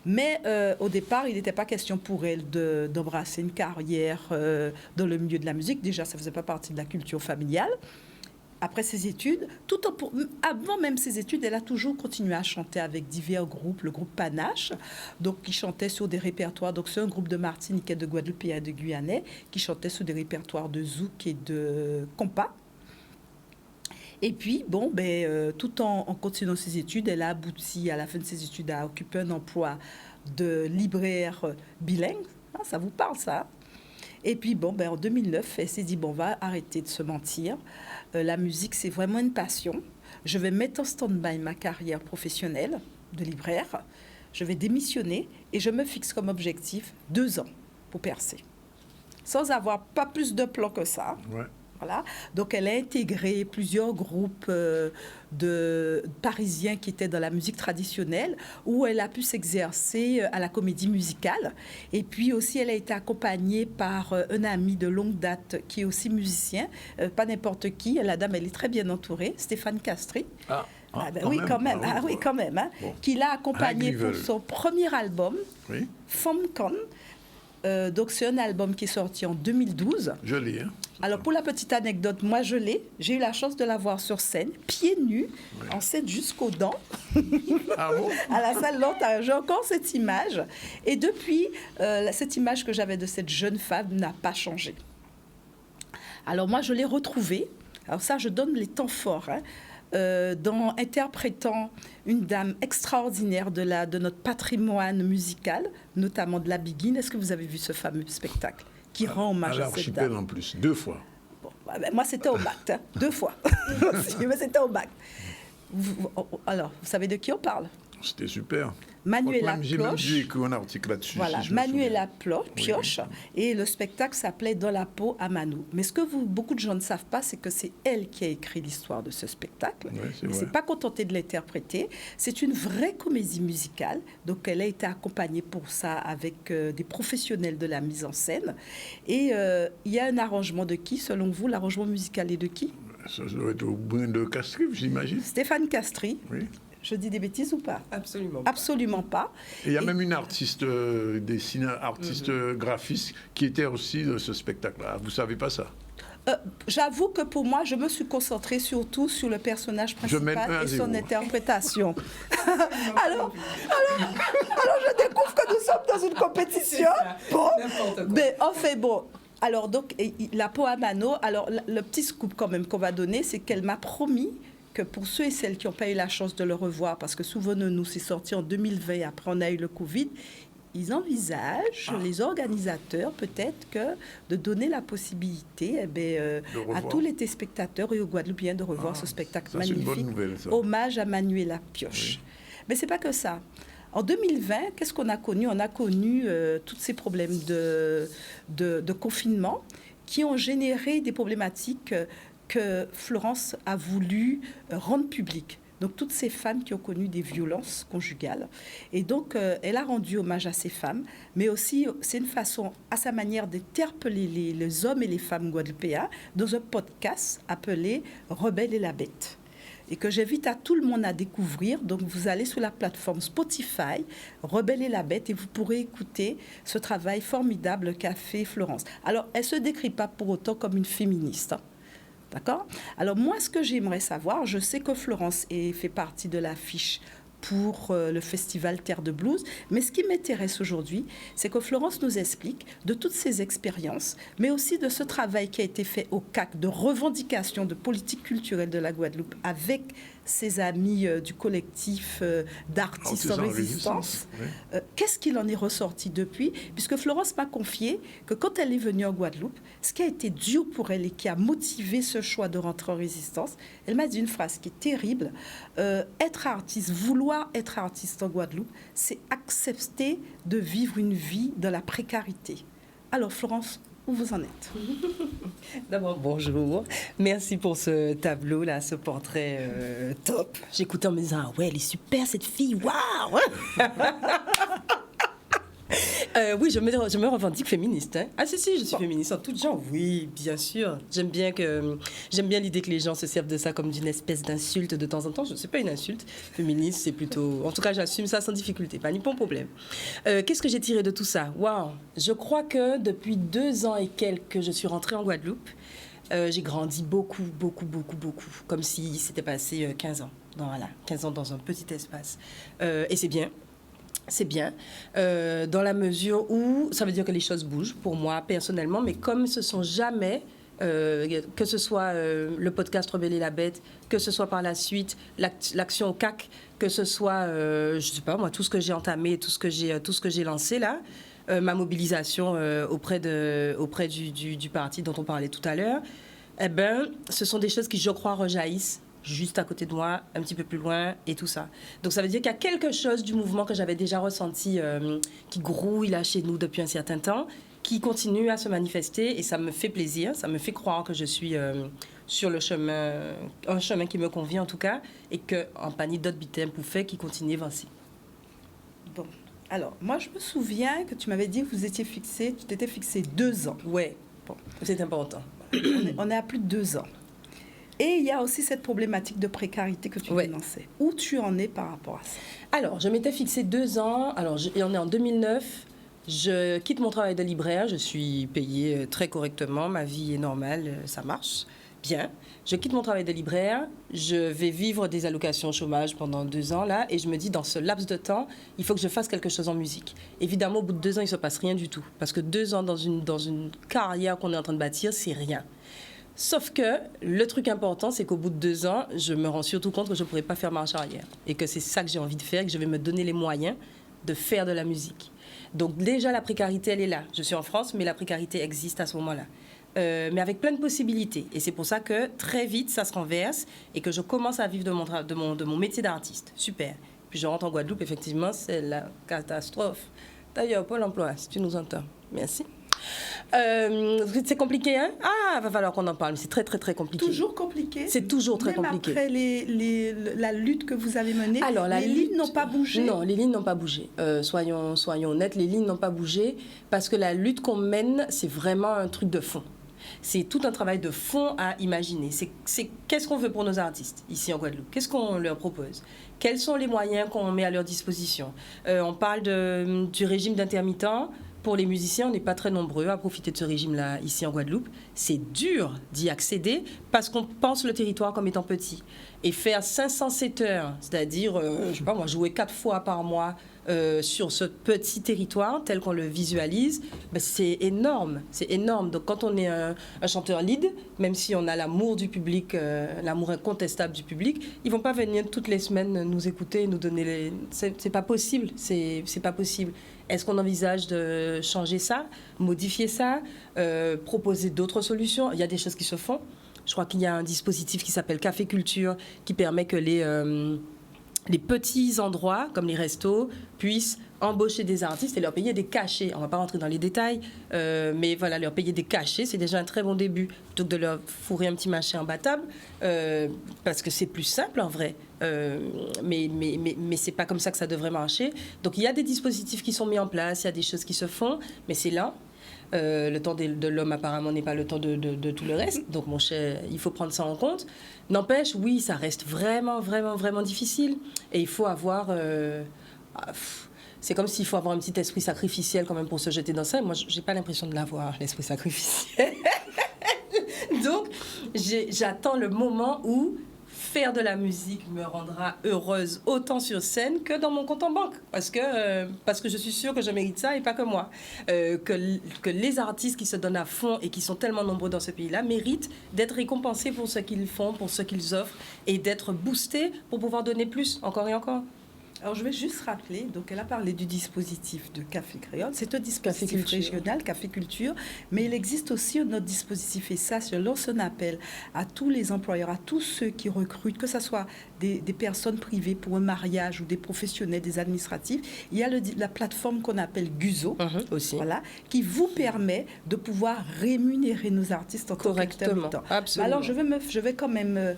Mais au départ, il n'était pas question pour elle d'embrasser une carrière dans le milieu de la musique. Déjà, ça ne faisait pas partie de la culture familiale. Après ses études, avant même ses études, elle a toujours continué à chanter avec divers groupes. Le groupe Panache, donc, qui chantait sur des répertoires. Donc, c'est un groupe de Martiniquais, de Guadeloupéens et de Guyanais qui chantait sur des répertoires de zouk et de compas. Et puis, tout en continuant ses études, elle a abouti, à la fin de ses études, à occuper un emploi de libraire bilingue. Ça vous parle, ça? Et puis, en 2009, elle s'est dit, on va arrêter de se mentir. La musique, c'est vraiment une passion. Je vais mettre en stand-by ma carrière professionnelle de libraire. Je vais démissionner et je me fixe comme objectif 2 ans pour percer. Sans avoir pas plus de plans que ça. Ouais. Voilà. Donc, elle a intégré plusieurs groupes de Parisiens qui étaient dans la musique traditionnelle, où elle a pu s'exercer à la comédie musicale. Et puis aussi, elle a été accompagnée par un ami de longue date qui est aussi musicien, pas n'importe qui. La dame, elle est très bien entourée, Stéphane Castry. Oui, quand même. Bon. Qui l'a accompagné pour son premier album, oui. Femcon. Donc, c'est un album qui est sorti en 2012. Je l'ai. Hein. Alors, pour la petite anecdote, moi, je l'ai. J'ai eu la chance de la voir sur scène, pieds nus, oui. En scène jusqu'aux dents, ah bon? À la salle Lantage. J'ai encore cette image. Et depuis, cette image que j'avais de cette jeune femme n'a pas changé. Alors, moi, je l'ai retrouvée. Alors ça, je donne les temps forts, hein. Interprétant une dame extraordinaire de notre patrimoine musical, notamment de la Biguine. Est-ce que vous avez vu ce fameux spectacle qui rend hommage à cette dame? En plus, 2 fois. Bon, moi, c'était au bac, hein, 2 fois. Mais c'était au bac. Alors, vous savez de qui on parle? C'était super. Manuela Pioche. J'ai écrit un article là-dessus. Voilà, si Manuela Pioche. Oui. Et le spectacle s'appelait Dans la peau à Manou. Mais ce que beaucoup de gens ne savent pas, c'est que c'est elle qui a écrit l'histoire de ce spectacle. Oui, elle ne s'est pas contentée de l'interpréter. C'est une vraie comédie musicale. Donc, elle a été accompagnée pour ça avec des professionnels de la mise en scène. Et il y a un arrangement de qui, selon vous? L'arrangement musical est de qui? Ça doit être au brin de Castry, j'imagine. Stéphane Castry. Oui. Je dis des bêtises ou pas? Absolument. Absolument pas. Et il y a même une artiste graphiste qui était aussi de ce spectacle-là. Vous ne savez pas ça? J'avoue que pour moi, je me suis concentrée surtout sur le personnage principal et son interprétation. alors, je découvre que nous sommes dans une compétition. Bon, mais enfin bon. Alors donc, la peau à Mano, alors le petit scoop quand même qu'on va donner, c'est qu'elle m'a promis que pour ceux et celles qui n'ont pas eu la chance de le revoir, parce que souvenons-nous, c'est sorti en 2020, après on a eu le Covid, ils envisagent, les organisateurs, peut-être, de donner la possibilité à tous les téléspectateurs et aux Guadeloupéens de revoir ce spectacle magnifique. C'est une bonne nouvelle, ça. Hommage à Manuela Pioche. Oui. Mais ce n'est pas que ça. En 2020, qu'est-ce qu'on a connu? On a connu tous ces problèmes de confinement qui ont généré des problématiques que Florence a voulu rendre publiques. Donc, toutes ces femmes qui ont connu des violences conjugales. Et donc, elle a rendu hommage à ces femmes, mais aussi, c'est une façon, à sa manière, d'interpeller les hommes et les femmes guadeloupéens dans un podcast appelé « Rebelle et la bête ». Et que j'invite à tout le monde à découvrir. Donc, vous allez sur la plateforme Spotify, Rebelle et la bête, et vous pourrez écouter ce travail formidable qu'a fait Florence. Alors, elle ne se décrit pas pour autant comme une féministe, hein. D'accord? Alors, moi, ce que j'aimerais savoir, je sais que Florence fait partie de l'affiche pour le festival Terre de Blues, mais ce qui m'intéresse aujourd'hui, c'est que Florence nous explique de toutes ces expériences, mais aussi de ce travail qui a été fait au CAC de revendication de politique culturelle de la Guadeloupe avec ses amis du collectif d'artistes en résistance. Oui. Qu'est-ce qu'il en est ressorti depuis? Puisque Florence m'a confié que quand elle est venue en Guadeloupe, ce qui a été dur pour elle et qui a motivé ce choix de rentrer en résistance, elle m'a dit une phrase qui est terrible. Être artiste, vouloir être artiste en Guadeloupe, c'est accepter de vivre une vie dans la précarité. Alors Florence, où vous en êtes? D'abord, bonjour. Merci pour ce tableau-là, ce portrait top. J'écoutais en me disant, ah ouais, elle est super cette fille, waouh. Oui, je me revendique féministe. Hein. Ah si, je suis féministe en tout genre. Oui, bien sûr. J'aime bien l'idée que les gens se servent de ça comme d'une espèce d'insulte de temps en temps. Je ne sais pas une insulte. Féministe, c'est plutôt... En tout cas, j'assume ça sans difficulté, pas ni bon problème. Qu'est-ce que j'ai tiré de tout ça? Waouh. Je crois que depuis 2 ans et quelques que je suis rentrée en Guadeloupe, j'ai grandi beaucoup. Comme si c'était passé 15 ans. 15 ans dans un petit espace. Et c'est bien. C'est bien, dans la mesure où ça veut dire que les choses bougent pour moi personnellement, mais comme ce sont jamais, que ce soit le podcast Rebelle et la bête, que ce soit par la suite l'action au CAC, que ce soit, je sais pas moi, tout ce que j'ai entamé, tout ce que j'ai lancé là, ma mobilisation auprès du parti dont on parlait tout à l'heure, eh ben, ce sont des choses qui, je crois, rejaillissent juste à côté de moi, un petit peu plus loin, et tout ça. Donc ça veut dire qu'il y a quelque chose du mouvement que j'avais déjà ressenti, qui grouille là chez nous depuis un certain temps, qui continue à se manifester, et ça me fait plaisir, ça me fait croire que je suis sur un chemin qui me convient en tout cas, et qu'en panier d'autres bitem pour faire qui continue à avancer. Bon, alors, moi je me souviens que tu m'avais dit que tu t'étais fixé 2 ans. Ouais, bon, c'est important. On est à plus de 2 ans. Et il y a aussi cette problématique de précarité que tu dénonçais. Où tu en es par rapport à ça? Alors, je m'étais fixé 2 ans. Alors, et on est en 2009. Je quitte mon travail de libraire. Je suis payée très correctement. Ma vie est normale. Ça marche bien. Je quitte mon travail de libraire. Je vais vivre des allocations chômage pendant 2 ans, là. Et je me dis, dans ce laps de temps, il faut que je fasse quelque chose en musique. Évidemment, au bout de 2 ans, il ne se passe rien du tout. Parce que 2 ans dans une carrière qu'on est en train de bâtir, c'est rien. Sauf que le truc important, c'est qu'au bout de 2 ans, je me rends surtout compte que je ne pourrais pas faire marche arrière. Et que c'est ça que j'ai envie de faire, et que je vais me donner les moyens de faire de la musique. Donc déjà, la précarité, elle est là. Je suis en France, mais la précarité existe à ce moment-là. Mais avec plein de possibilités. Et c'est pour ça que très vite, ça se renverse et que je commence à vivre de mon métier d'artiste. Super. Puis je rentre en Guadeloupe, effectivement, c'est la catastrophe. D'ailleurs, Pôle emploi, si tu nous entends. Merci. C'est compliqué, hein? Ah, va falloir qu'on en parle. C'est très, très, très compliqué. Toujours compliqué? C'est toujours très compliqué. Après la lutte que vous avez menée, alors, les lignes n'ont pas bougé? Non, les lignes n'ont pas bougé. Soyons honnêtes, les lignes n'ont pas bougé parce que la lutte qu'on mène, c'est vraiment un truc de fond. C'est tout un travail de fond à imaginer. C'est qu'est-ce qu'on veut pour nos artistes ici en Guadeloupe? Qu'est-ce qu'on leur propose? Quels sont les moyens qu'on met à leur disposition? On parle du régime d'intermittent. Pour les musiciens, on n'est pas très nombreux à profiter de ce régime-là ici en Guadeloupe. C'est dur d'y accéder parce qu'on pense le territoire comme étant petit. et faire 507 heures, c'est-à-dire, je sais pas moi, jouer 4 fois par mois sur ce petit territoire tel qu'on le visualise, ben c'est énorme, c'est énorme. Donc quand on est un chanteur lead, même si on a l'amour du public, l'amour incontestable du public, ils vont pas venir toutes les semaines nous écouter, nous donner les... C'est pas possible, c'est pas possible. Est-ce qu'on envisage de changer ça, modifier ça, proposer d'autres solutions? Il y a des choses qui se font. Je crois qu'il y a un dispositif qui s'appelle Café Culture qui permet que les petits endroits, comme les restos, puissent embaucher des artistes et leur payer des cachets. On ne va pas rentrer dans les détails, mais voilà, leur payer des cachets, c'est déjà un très bon début, plutôt que de leur fourrer un petit marché imbattable, parce que c'est plus simple en vrai. Mais ce n'est pas comme ça que ça devrait marcher. Donc il y a des dispositifs qui sont mis en place, il y a des choses qui se font, mais c'est lent. Le temps de l'homme apparemment n'est pas le temps de tout le reste. Donc mon cher, il faut prendre ça en compte. N'empêche, oui, ça reste vraiment, vraiment, vraiment difficile. Et il faut avoir... c'est comme s'il faut avoir un petit esprit sacrificiel quand même pour se jeter dans ça. Moi, je n'ai pas l'impression de l'avoir, l'esprit sacrificiel. Donc, j'attends le moment où faire de la musique me rendra heureuse autant sur scène que dans mon compte en banque. Parce que je suis sûre que je mérite ça et pas que moi. Que les artistes qui se donnent à fond et qui sont tellement nombreux dans ce pays-là méritent d'être récompensés pour ce qu'ils font, pour ce qu'ils offrent et d'être boostés pour pouvoir donner plus, encore et encore. Alors, je vais juste rappeler, donc elle a parlé du dispositif de Café Créole. C'est un dispositif régional, Café Culture, mais il existe aussi un autre dispositif, et ça, je lance un appel à tous les employeurs, à tous ceux qui recrutent, que ce soit des personnes privées pour un mariage ou des professionnels, des administratifs. Il y a la plateforme qu'on appelle Guzo, aussi. Voilà, qui vous permet de pouvoir rémunérer nos artistes en correctement. Absolument. Alors, je vais quand même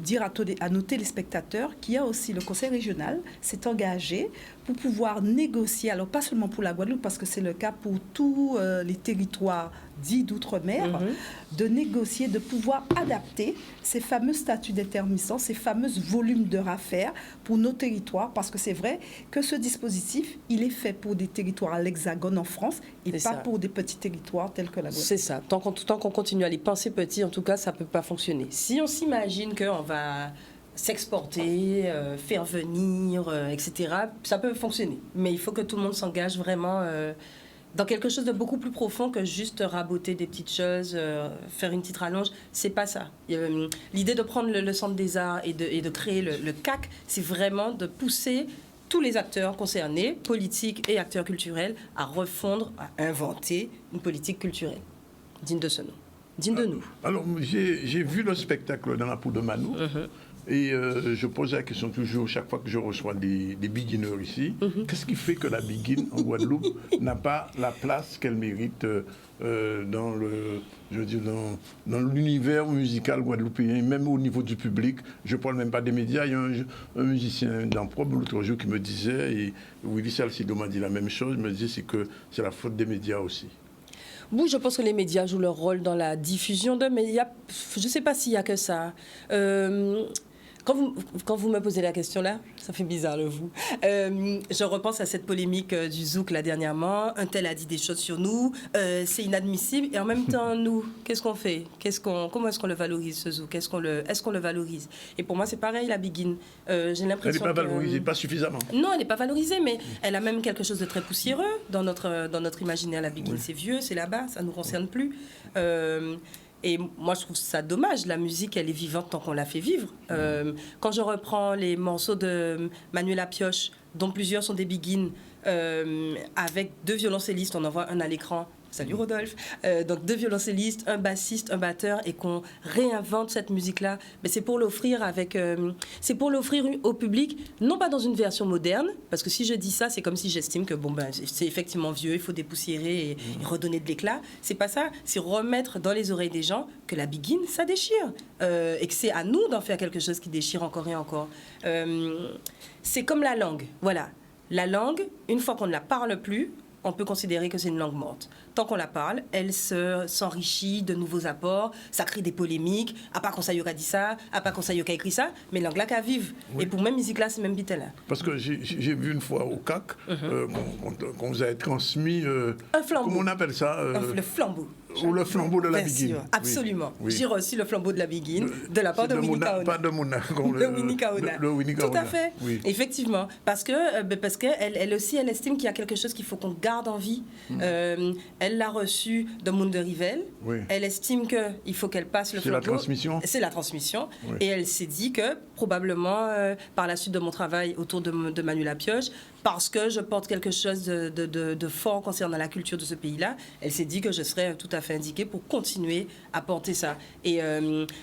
dire à nos téléspectateurs qu'il y a aussi le Conseil régional s'est engagé pour pouvoir négocier, alors pas seulement pour la Guadeloupe, parce que c'est le cas pour tous les territoires dits d'outre-mer, de négocier, de pouvoir adapter ces fameux statuts d'intermittence, ces fameux volumes d'heures à faire pour nos territoires, parce que c'est vrai que ce dispositif, il est fait pour des territoires à l'Hexagone en France et pas pour des petits territoires tels que la Guadeloupe. C'est ça. Tant qu'on continue à les penser petits, en tout cas, ça ne peut pas fonctionner. Si on s'imagine qu'on va s'exporter, faire venir, etc., ça peut fonctionner. Mais il faut que tout le monde s'engage vraiment dans quelque chose de beaucoup plus profond que juste raboter des petites choses, faire une petite rallonge. C'est pas ça. L'idée de prendre le Centre des Arts et de créer le CAC, c'est vraiment de pousser tous les acteurs concernés, politiques et acteurs culturels, à refondre, à inventer une politique culturelle digne de ce nom, digne de nous. Alors, j'ai vu le spectacle dans la Poule de Manou. Et je pose la question toujours, chaque fois que je reçois des beginners ici, qu'est-ce qui fait que la begin en Guadeloupe n'a pas la place qu'elle mérite dans l'univers musical guadeloupéen, même au niveau du public? Je ne parle même pas des médias. Il y a un musicien d'Amprobe l'autre jour qui me disait, et Willy Salcido m'a dit la même chose, il me disait que c'est la faute des médias aussi. Oui, je pense que les médias jouent leur rôle dans la diffusion de médias. Je ne sais pas s'il n'y a que ça. Quand vous me posez la question là, ça fait bizarre le vous. Je repense à cette polémique du Zouk là dernièrement. Un tel a dit des choses sur nous, c'est inadmissible. Et en même temps, nous, qu'est-ce qu'on fait? Comment est-ce qu'on le valorise ce Zouk? Est-ce qu'on le valorise? Et pour moi, c'est pareil la Begin. J'ai l'impression elle n'est pas valorisée, pas suffisamment. Non, elle n'est pas valorisée, mais elle a même quelque chose de très poussiéreux dans notre imaginaire. La Begin, c'est vieux, c'est là-bas, ça ne nous concerne plus. Et moi, je trouve ça dommage. La musique, elle est vivante tant qu'on la fait vivre. Quand je reprends les morceaux de Manuela Pioche, dont plusieurs sont des begins, avec 2 violoncellistes, on en voit un à l'écran. Salut Rodolphe. Donc 2 violoncellistes, un bassiste, un batteur, et qu'on réinvente cette musique-là. Mais c'est pour l'offrir au public, non pas dans une version moderne, parce que si je dis ça, c'est comme si j'estime que c'est effectivement vieux, il faut dépoussiérer et redonner de l'éclat. C'est pas ça. C'est remettre dans les oreilles des gens que la begin, ça déchire, et que c'est à nous d'en faire quelque chose qui déchire encore et encore. C'est comme la langue. Voilà. La langue, une fois qu'on ne la parle plus, on peut considérer que c'est une langue morte. Tant qu'on la parle, elle s'enrichit de nouveaux apports, ça crée des polémiques. À part qu'on s'aille dit ça, à part qu'on s'aille écrit ça, mais langue là qu'à vivre. Oui. Et pour même musique là, c'est même bitel. Parce que j'ai vu une fois au CAC, qu'on vous a transmis. Un flambeau. Comment on appelle ça Le flambeau. Ou le flambeau de la Biguine. Absolument. Oui. J'ai reçu le flambeau de la Biguine de la part de Winnie Kaona. Pas de Mouna. Le Winnie Kaona. Le Winnie Kaona. Tout à fait. Oui. Effectivement. Parce qu'elle elle aussi, elle estime qu'il y a quelque chose qu'il faut qu'on garde en vie. Elle l'a reçu de Monde de Rivel. Oui. Elle estime qu'il faut qu'elle passe le flambeau. C'est la transmission. C'est la transmission. Oui. Et elle s'est dit que probablement, par la suite de mon travail autour de Manu Lapioche, parce que je porte quelque chose de fort concernant la culture de ce pays-là, elle s'est dit que je serais tout à fait indiquée pour continuer à porter ça. Et,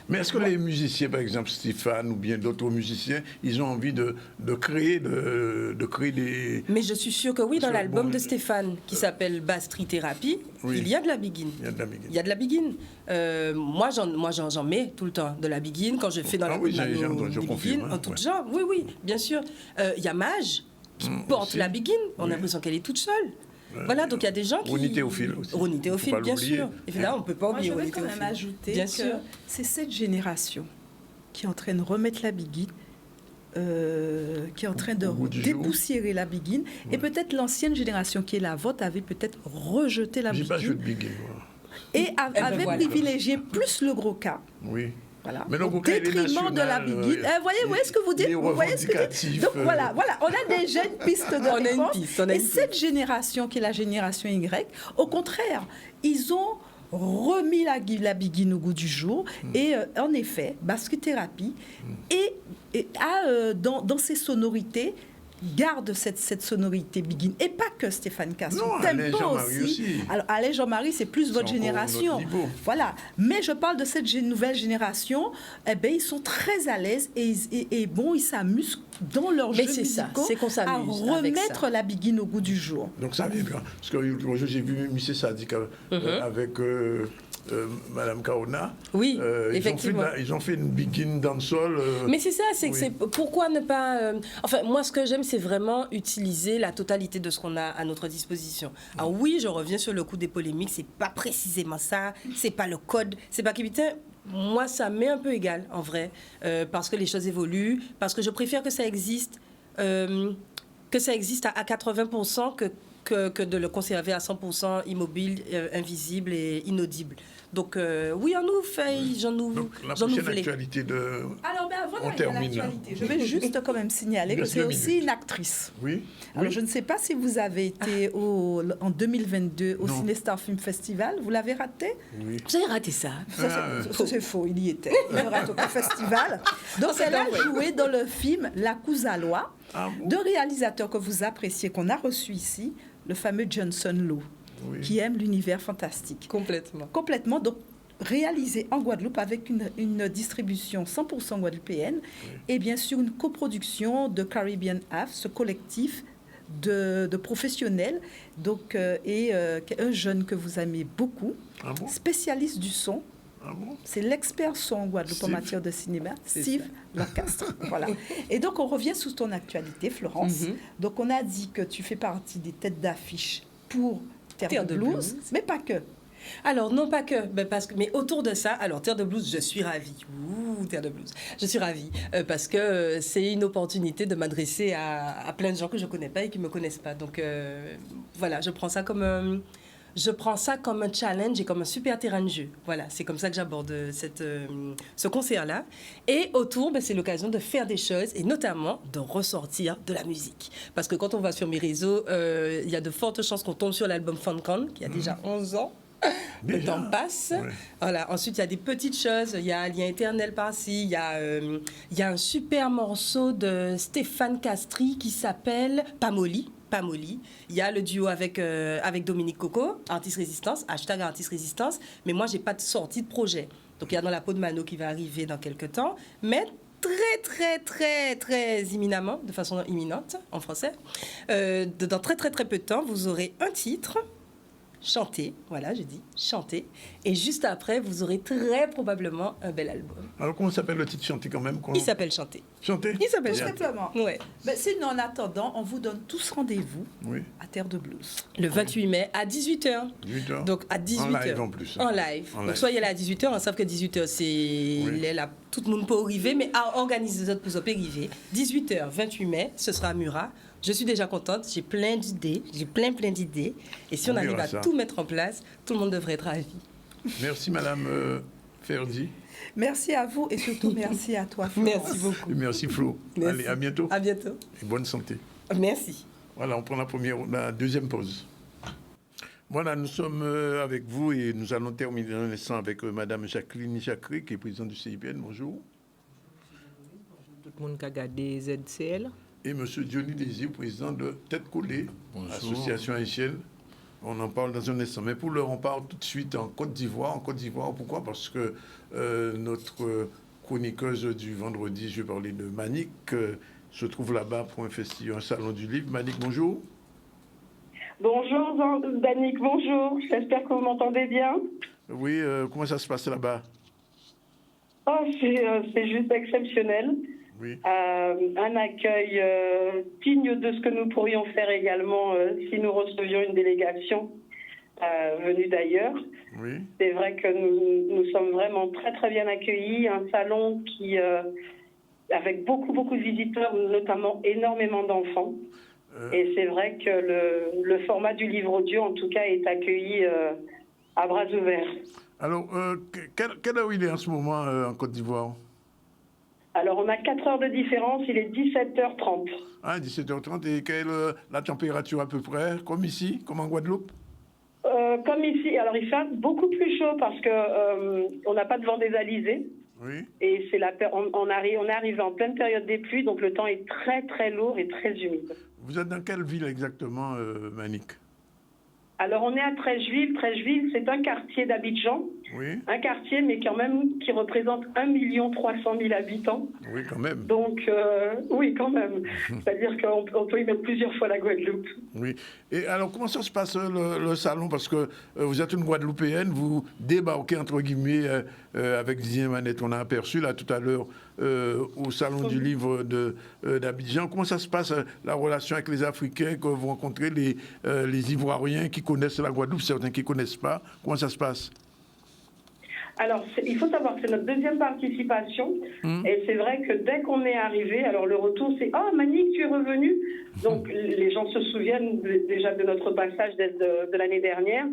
mais est-ce que les musiciens, par exemple Stéphane ou bien d'autres musiciens, ils ont envie de créer des... Mais je suis sûre que oui, dans l'album de Stéphane, qui s'appelle Bastry Thérapie, il y a de la biguine. Il y a de la biguine. Moi, j'en mets tout le temps de la biguine quand je fais dans la biguine, en tout genre. Oui, oui, bien sûr. Il y a Mage qui porte la biguine. On a l'impression qu'elle est toute seule. Voilà, donc il y a des gens qui... Ronnie Théophile aussi. Ronnie Théophile, bien sûr. Et là, on ne peut pas oublier Ronnie Théophile. Je vais quand même ajouter bien que sûr. c'est cette génération qui est en train de remettre la biguine, qui est en train de dépoussiérer la biguine. Et peut-être l'ancienne génération qui est la vôtre avait peut-être rejeté la biguine. J'ai pas joué de biguine. Et avait privilégié plus le gros cas. Oui. Voilà. Mais au détriment de la biguine. Vous voyez ce que vous dites? Vous voyez ce que je dis? Donc voilà, on a des jeunes pistes de réponse. Et cette génération qui est la génération Y, au contraire, ils ont remis la biguine au goût du jour. Et en effet, Bastry Thérapie a dans ses sonorités garde cette sonorité biguine. Et pas que Stéphane Castro. Non, Alain Jean-Marie aussi. Alors, Alain Jean-Marie, c'est plus votre génération. Voilà. Mais je parle de cette nouvelle génération. Eh bien, ils sont très à l'aise et bon, ils s'amusent dans leur jeu musicaux à remettre la biguine au goût du jour. Donc ça vient bien. Parce que j'ai vu M. Sadik avec... Madame Kaona. Oui, effectivement. Ils ont fait une biguine dancehall. Mais c'est ça, c'est pourquoi ne pas... Enfin, moi, ce que j'aime, c'est vraiment utiliser la totalité de ce qu'on a à notre disposition. Alors oui, je reviens sur le coup des polémiques, c'est pas précisément ça, c'est pas le code, c'est pas putain. Moi, ça m'est un peu égal, en vrai, parce que les choses évoluent, parce que je préfère que ça existe à 80% que de le conserver à 100% immobile, invisible et inaudible. Donc, oui, on nous fait, j'en nous la prochaine actualité de... Alors, voilà, on termine. Je vais juste quand même signaler que c'est aussi une actrice. Oui. Alors, je ne sais pas si vous avez été en 2022 au Cinestar Film Festival. Vous l'avez raté? Oui. Vous avez raté ça. Ça c'est faux, il y était. Il rate au festival. Donc, elle a joué dans le film La Cousalois, de réalisateurs que vous appréciez, qu'on a reçu ici, le fameux Johnson Law. Oui. Qui aime l'univers fantastique. Complètement. Donc, réalisé en Guadeloupe avec une distribution 100% guadeloupéenne et bien sûr une coproduction de Caribbean AF, ce collectif de professionnels, donc, et un jeune que vous aimez beaucoup, spécialiste du son. C'est l'expert son en Guadeloupe en matière de cinéma, Steve Lancastre. Voilà. Et donc, on revient sous ton actualité, Florence. Donc, on a dit que tu fais partie des têtes d'affiche pour Terre de Blues, mais pas que. Alors, non, pas que, mais autour de ça, alors, Terre de Blues, je suis ravie. Ouh, Terre de Blues. Je suis ravie parce que c'est une opportunité de m'adresser à plein de gens que je ne connais pas et qui ne me connaissent pas. Donc, voilà, je prends ça comme un challenge et comme un super terrain de jeu. Voilà, c'est comme ça que j'aborde ce concert-là. Et autour, c'est l'occasion de faire des choses et notamment de ressortir de la musique. Parce que quand on va sur mes réseaux, il y a de fortes chances qu'on tombe sur l'album Funcon, qui a déjà 11 ans. Le temps passe. Ouais. Voilà. Ensuite, il y a des petites choses. Il y a Lien éternel par-ci. Il y a un super morceau de Stéphane Castry qui s'appelle Pamoli. Il y a le duo avec Dominique Coco, Artiste Résistance, #Artiste Résistance. Mais moi, je n'ai pas de sortie de projet. Donc, il y a Dans la peau de Mano qui va arriver dans quelques temps. Mais très imminemment, de façon imminente en français, dans très peu de temps, vous aurez un titre. Chanter, voilà, je dis chanter. Et juste après, vous aurez très probablement un bel album. Alors, comment s'appelle le titre Chanter quand même? Il s'appelle Chanter. Chanter? Il s'appelle Chanter. Simplement. Ouais. Mais sinon, en attendant, on vous donne tous rendez-vous à Terre de Blues. Le 28 mai à 18h. 18h. Donc, à 18h. En live en plus. En live. Donc, soyez là à 18h. On sait que 18h, c'est là, tout le monde peut arriver, mais à organiser les autres pour arriver. 18h, 28 mai, ce sera à Murat. Je suis déjà contente, j'ai plein d'idées, plein d'idées. Et si on arrive à tout mettre en place, tout le monde devrait être ravi. Merci, Madame Ferdi. Merci à vous et surtout merci à toi, Flo. Merci beaucoup. Et merci, Flo. Merci. Allez, à bientôt. À bientôt. Et bonne santé. Merci. Voilà, on prend la deuxième pause. Voilà, nous sommes avec vous et nous allons terminer un instant avec Madame Jacqueline Jacquerie, qui est présidente du CIPN. Bonjour. Tout le monde qui a gardé ZCL. Et Monsieur Johnny Désir, président de Tête Collée, association haïtienne. On en parle dans un instant. Mais pour l'heure, on parle tout de suite en Côte d'Ivoire. En Côte d'Ivoire, pourquoi? Parce que notre chroniqueuse du vendredi, je vais parler de Manick, se trouve là-bas pour un salon du livre. Manick, bonjour. Bonjour Danick, bonjour. J'espère que vous m'entendez bien. Oui, comment ça se passe là-bas? Oh, c'est juste exceptionnel. Oui. Un accueil digne de ce que nous pourrions faire également si nous recevions une délégation venue d'ailleurs. Oui. C'est vrai que nous sommes vraiment très très bien accueillis. Un salon qui, avec beaucoup de visiteurs, notamment énormément d'enfants. Et c'est vrai que le format du livre audio, en tout cas, est accueilli à bras ouverts. Alors, quelle heure il est en ce moment en Côte d'Ivoire? Alors, on a 4 heures de différence, il est 17h30. Ah, 17h30, et quelle est la température à peu près? Comme ici, comme en Guadeloupe? Comme ici, alors il fait beaucoup plus chaud parce que on n'a pas de vent dévalisé. Oui. Et c'est on est arrivé en pleine période des pluies, donc le temps est très très lourd et très humide. Vous êtes dans quelle ville exactement, Manick? Alors on est à Trècheville. Trècheville, c'est un quartier d'Abidjan. Oui. Un quartier, mais quand même qui représente 1 300 000 habitants. Oui, quand même. Donc, oui, quand même. C'est-à-dire qu'on peut y mettre plusieurs fois la Guadeloupe. Oui. Et alors, comment ça se passe le salon? Parce que vous êtes une Guadeloupéenne, vous débarquez, entre guillemets, avec Didier Manette. On a aperçu, là, tout à l'heure, au Salon du Livre d'Abidjan. Comment ça se passe, la relation avec les Africains, que vous rencontrez, les Ivoiriens qui connaissent la Guadeloupe, certains qui ne connaissent pas? Comment ça se passe? Alors, il faut savoir que c'est notre deuxième participation. Et c'est vrai que dès qu'on est arrivé, alors le retour, c'est « Ah, Manick, tu es revenu ?» Donc, les gens se souviennent déjà de notre passage de l'année dernière.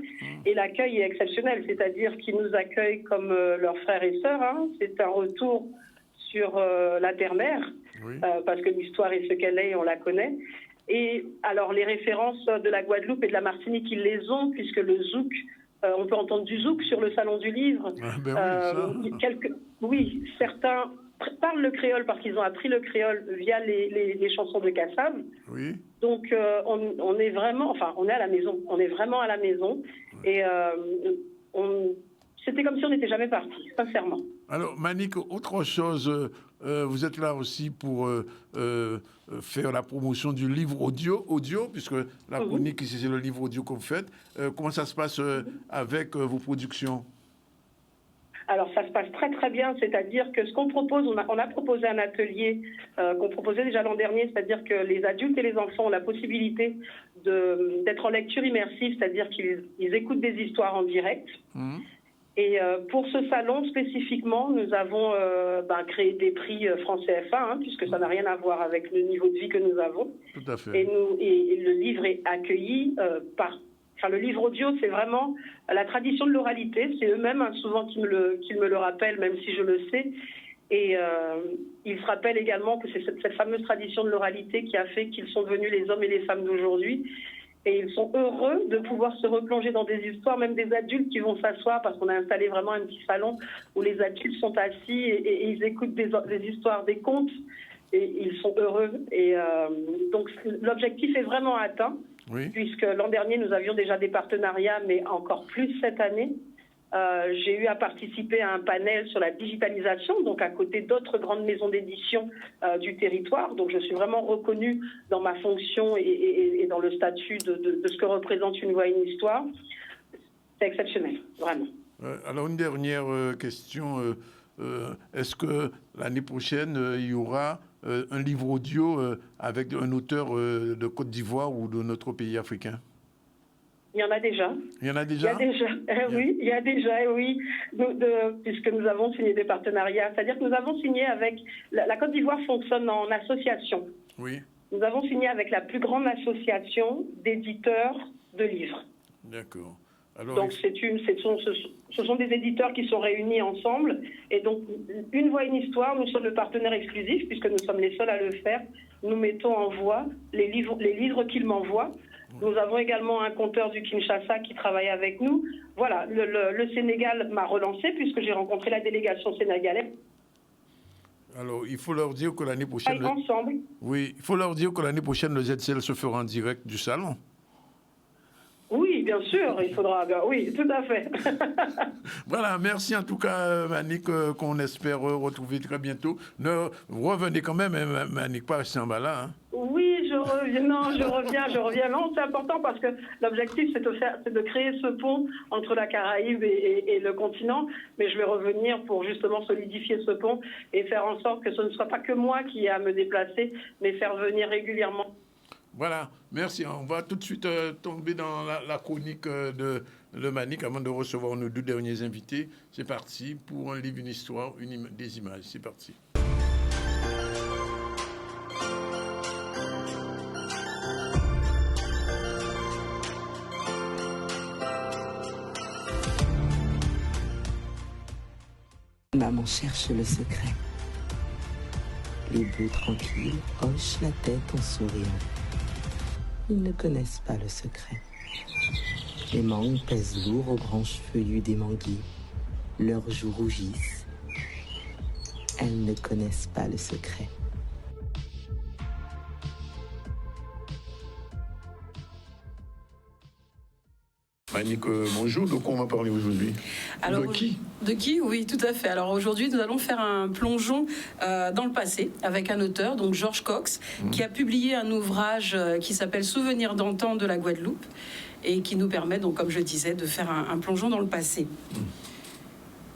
Et l'accueil est exceptionnel, c'est-à-dire qu'ils nous accueillent comme leurs frères et sœurs. Hein. C'est un retour sur la terre-mère, parce que l'histoire est ce qu'elle est et on la connaît. Et alors, les références de la Guadeloupe et de la Martinique, ils les ont, puisque le zouk... on peut entendre du zouk sur le salon du livre. Oui, certains parlent le créole parce qu'ils ont appris le créole via les chansons de Kassam. Oui. Donc on est vraiment, enfin on est à la maison, on est vraiment à la maison et c'était comme si on n'était jamais parti, sincèrement. Alors Manick, autre chose, vous êtes là aussi pour faire la promotion du livre audio puisque la chronique ici c'est le livre audio que vous faites. Comment ça se passe avec vos productions? Alors ça se passe très très bien, c'est-à-dire que ce qu'on propose, on a proposé un atelier qu'on proposait déjà l'an dernier, c'est-à-dire que les adultes et les enfants ont la possibilité d'être en lecture immersive, c'est-à-dire qu'ils écoutent des histoires en direct. Et pour ce salon spécifiquement, nous avons créé des prix francs CFA, puisque ça n'a rien à voir avec le niveau de vie que nous avons. Tout à fait. Et le livre est accueilli le livre audio, c'est vraiment la tradition de l'oralité. C'est eux-mêmes souvent qui me le rappellent, même si je le sais. Et ils se rappellent également que c'est cette fameuse tradition de l'oralité qui a fait qu'ils sont devenus les hommes et les femmes d'aujourd'hui. Et ils sont heureux de pouvoir se replonger dans des histoires, même des adultes qui vont s'asseoir, parce qu'on a installé vraiment un petit salon où les adultes sont assis et ils écoutent des histoires, des contes, et ils sont heureux. Et donc l'objectif est vraiment atteint, puisque l'an dernier nous avions déjà des partenariats, mais encore plus cette année. J'ai eu à participer à un panel sur la digitalisation, donc à côté d'autres grandes maisons d'édition du territoire. Donc je suis vraiment reconnue dans ma fonction et dans le statut de ce que représente une voix et une histoire. C'est exceptionnel, vraiment. Alors une dernière question. Est-ce que l'année prochaine, il y aura un livre audio avec un auteur de Côte d'Ivoire ou de notre pays africain? Il y en a déjà. Il y en a déjà? Il y a déjà, oui, il y a déjà, oui, puisque nous avons signé des partenariats. C'est-à-dire que nous avons signé avec... La Côte d'Ivoire fonctionne en association. Oui. Nous avons signé avec la plus grande association d'éditeurs de livres. D'accord. Donc ce sont des éditeurs qui sont réunis ensemble. Et donc, Une Voix, une Histoire, nous sommes le partenaire exclusif, puisque nous sommes les seuls à le faire. Nous mettons en voix les livres qu'ils m'envoient. Nous avons également un conteur du Kinshasa qui travaille avec nous. Voilà, le Sénégal m'a relancé, puisque j'ai rencontré la délégation sénégalaise. Alors, il faut leur dire que l'année prochaine... Ensemble. Oui, il faut leur dire que l'année prochaine, le ZCL se fera en direct du salon. Oui, bien sûr, il faudra... Oui, tout à fait. Voilà, merci en tout cas, Manick, qu'on espère retrouver très bientôt. Revenez quand même, hein, Manick, pas rester en bas là. Hein. Oui, je reviens. Non, c'est important parce que l'objectif, c'est de créer ce pont entre la Caraïbe et le continent. Mais je vais revenir pour justement solidifier ce pont et faire en sorte que ce ne soit pas que moi qui ai à me déplacer, mais faire venir régulièrement. Voilà, merci. On va tout de suite tomber dans la chronique de Manick avant de recevoir nos 2 derniers invités. C'est parti pour un livre, une histoire, des images. C'est parti. Maman cherche le secret. Les bœufs tranquilles hochent la tête en souriant. Ils ne connaissent pas le secret. Les mangues pèsent lourd aux branches feuillues des manguiers. Leurs joues rougissent. Elles ne connaissent pas le secret. Manick, bonjour. De quoi on va parler aujourd'hui? Alors, de qui? De qui? Oui, tout à fait. Alors aujourd'hui, nous allons faire un plongeon dans le passé avec un auteur, donc George Cox, qui a publié un ouvrage qui s'appelle Souvenirs d'antan de la Guadeloupe et qui nous permet, donc, comme je disais, de faire un plongeon dans le passé.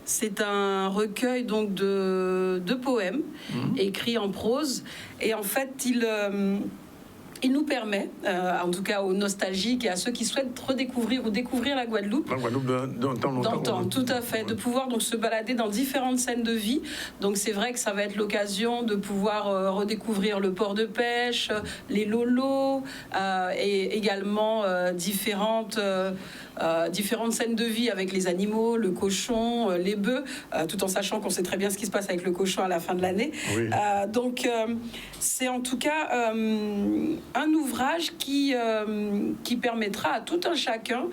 C'est un recueil donc de poèmes écrits en prose et en fait, il nous permet, en tout cas aux nostalgiques et à ceux qui souhaitent redécouvrir ou découvrir la Guadeloupe, d'antan, tout à fait, de pouvoir donc se balader dans différentes scènes de vie. Donc c'est vrai que ça va être l'occasion de pouvoir redécouvrir le port de pêche, les lolos, et également différentes scènes de vie avec les animaux, le cochon, les bœufs, tout en sachant qu'on sait très bien ce qui se passe avec le cochon à la fin de l'année. Oui. Donc c'est en tout cas un ouvrage qui permettra à tout un chacun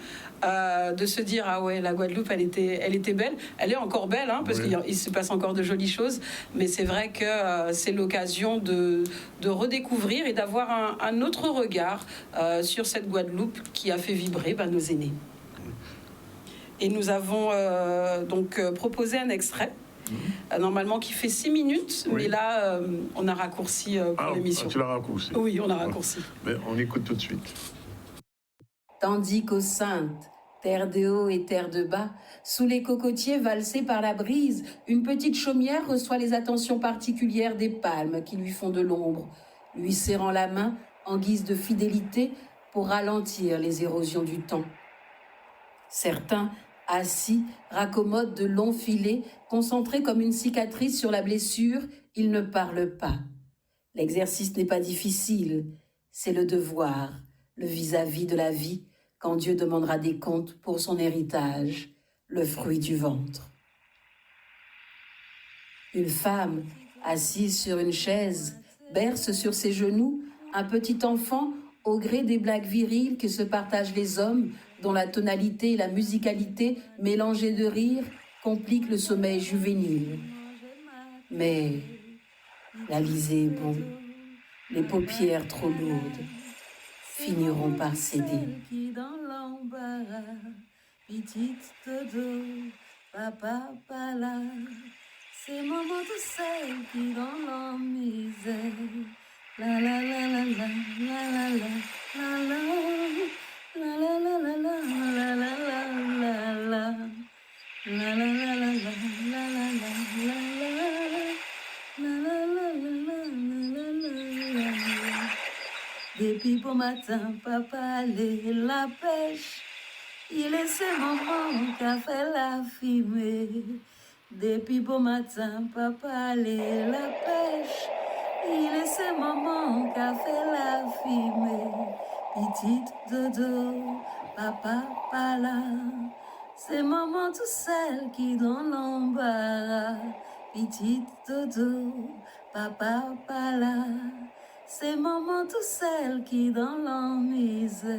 de se dire ah ouais, la Guadeloupe elle était belle, elle est encore belle parce qu'il se passe encore de jolies choses, mais c'est vrai que c'est l'occasion de redécouvrir et d'avoir un autre regard sur cette Guadeloupe qui a fait vibrer nos aînés. Et nous avons donc proposé un extrait normalement qui fait 6 minutes, mais là on a raccourci pour l'émission. Tu l'as raccourci? Oui, on a raccourci. Mais on écoute tout de suite. Tandis qu'aux Saintes, terre de haut et terre de bas, sous les cocotiers valsés par la brise, une petite chaumière reçoit les attentions particulières des palmes qui lui font de l'ombre, lui serrant la main en guise de fidélité pour ralentir les érosions du temps. Certains, assis, raccommodent de longs filets, concentrés comme une cicatrice sur la blessure, ils ne parlent pas. L'exercice n'est pas difficile, c'est le devoir, le vis-à-vis de la vie, quand Dieu demandera des comptes pour son héritage, le fruit du ventre. Une femme, assise sur une chaise, berce sur ses genoux un petit enfant au gré des blagues viriles que se partagent les hommes, dont la tonalité et la musicalité mélangées de rire compliquent le sommeil juvénile. Mais la visée est bon, les paupières trop lourdes finiront par céder. Qui dans l'embarras, petite dodo, papa pas là, c'est maman tout seul qui dans la misère. La la la la la la la la la la la la la la la la la la la. Depuis bon matin, papa allait la pêche. Il laissait maman qui a fait la fumée. Depuis bon matin, papa allait la pêche. Il laissait maman qui a fait la fumée. Petite dodo, papa pas là. C'est maman tout seul qui dans l'embarras. Petite dodo, papa pas là. C'est maman tout seul qui dans la misère.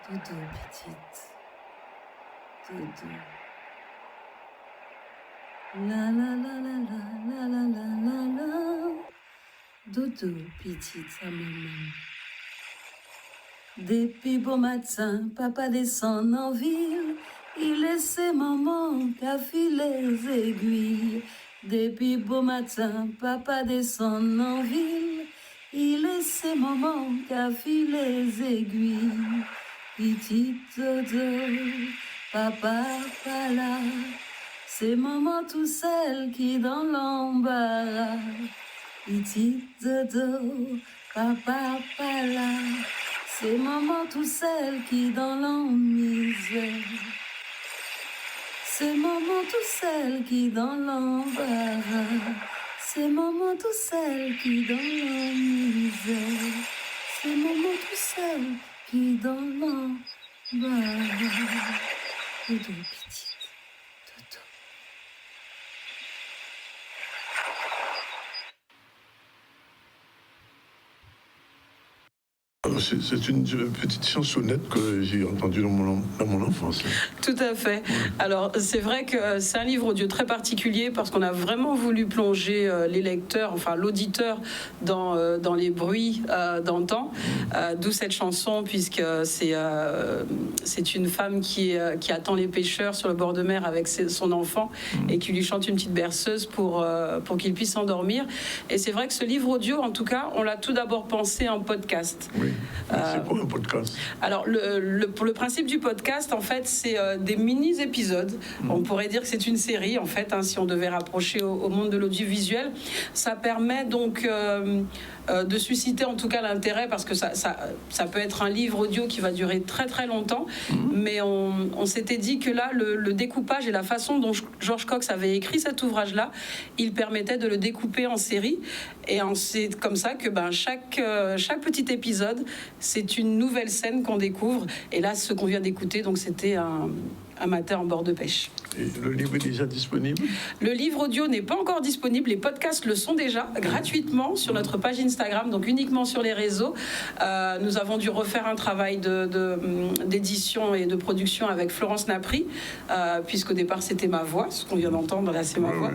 Dodo, petite. Dodo. La la la la la la la la la. Dodo, petite, sa maman. Depuis beau matin, papa descend en ville. Il laisse maman qu'à filer les aiguilles. Depuis beau matin, papa descend en ville. Il laisse maman qu'à filer les aiguilles. Petite dodo, papa pas là. C'est maman tout seul qui dans l'embarras. Petite dodo, papa pas là. C'est maman tout seul qui dans la misère. C'est maman tout seul qui dans l'embarras. C'est maman tout seul qui dans la misère. C'est maman tout seul qui dans l'embarras. Dodo, petite. C'est une petite chansonnette que j'ai entendue dans mon enfance. Tout à fait. Alors, c'est vrai que c'est un livre audio très particulier parce qu'on a vraiment voulu plonger les lecteurs, enfin l'auditeur, dans les bruits d'antan. D'où cette chanson, puisque c'est une femme qui attend les pêcheurs sur le bord de mer avec son enfant et qui lui chante une petite berceuse pour qu'il puisse s'endormir. Et c'est vrai que ce livre audio, en tout cas, on l'a tout d'abord pensé en podcast. Oui. C'est pour un podcast. Alors, pour le principe du podcast, en fait, c'est des mini-épisodes. On pourrait dire que c'est une série, en fait, hein, si on devait rapprocher au monde de l'audiovisuel. Ça permet donc de susciter, en tout cas, l'intérêt, parce que ça peut être un livre audio qui va durer très, très longtemps. Mais on s'était dit que là, le découpage et la façon dont George Cox avait écrit cet ouvrage-là, il permettait de le découper en série. Et c'est comme ça que chaque petit épisode, c'est une nouvelle scène qu'on découvre. Et là, ce qu'on vient d'écouter, donc c'était un matin en bord de pêche. Et le livre est déjà disponible ? Le livre audio n'est pas encore disponible. Les podcasts le sont déjà gratuitement sur notre page Instagram, donc uniquement sur les réseaux. Nous avons dû refaire un travail d'édition et de production avec Florence Napri, puisqu'au départ c'était ma voix, ce qu'on vient d'entendre là, c'est ma voix.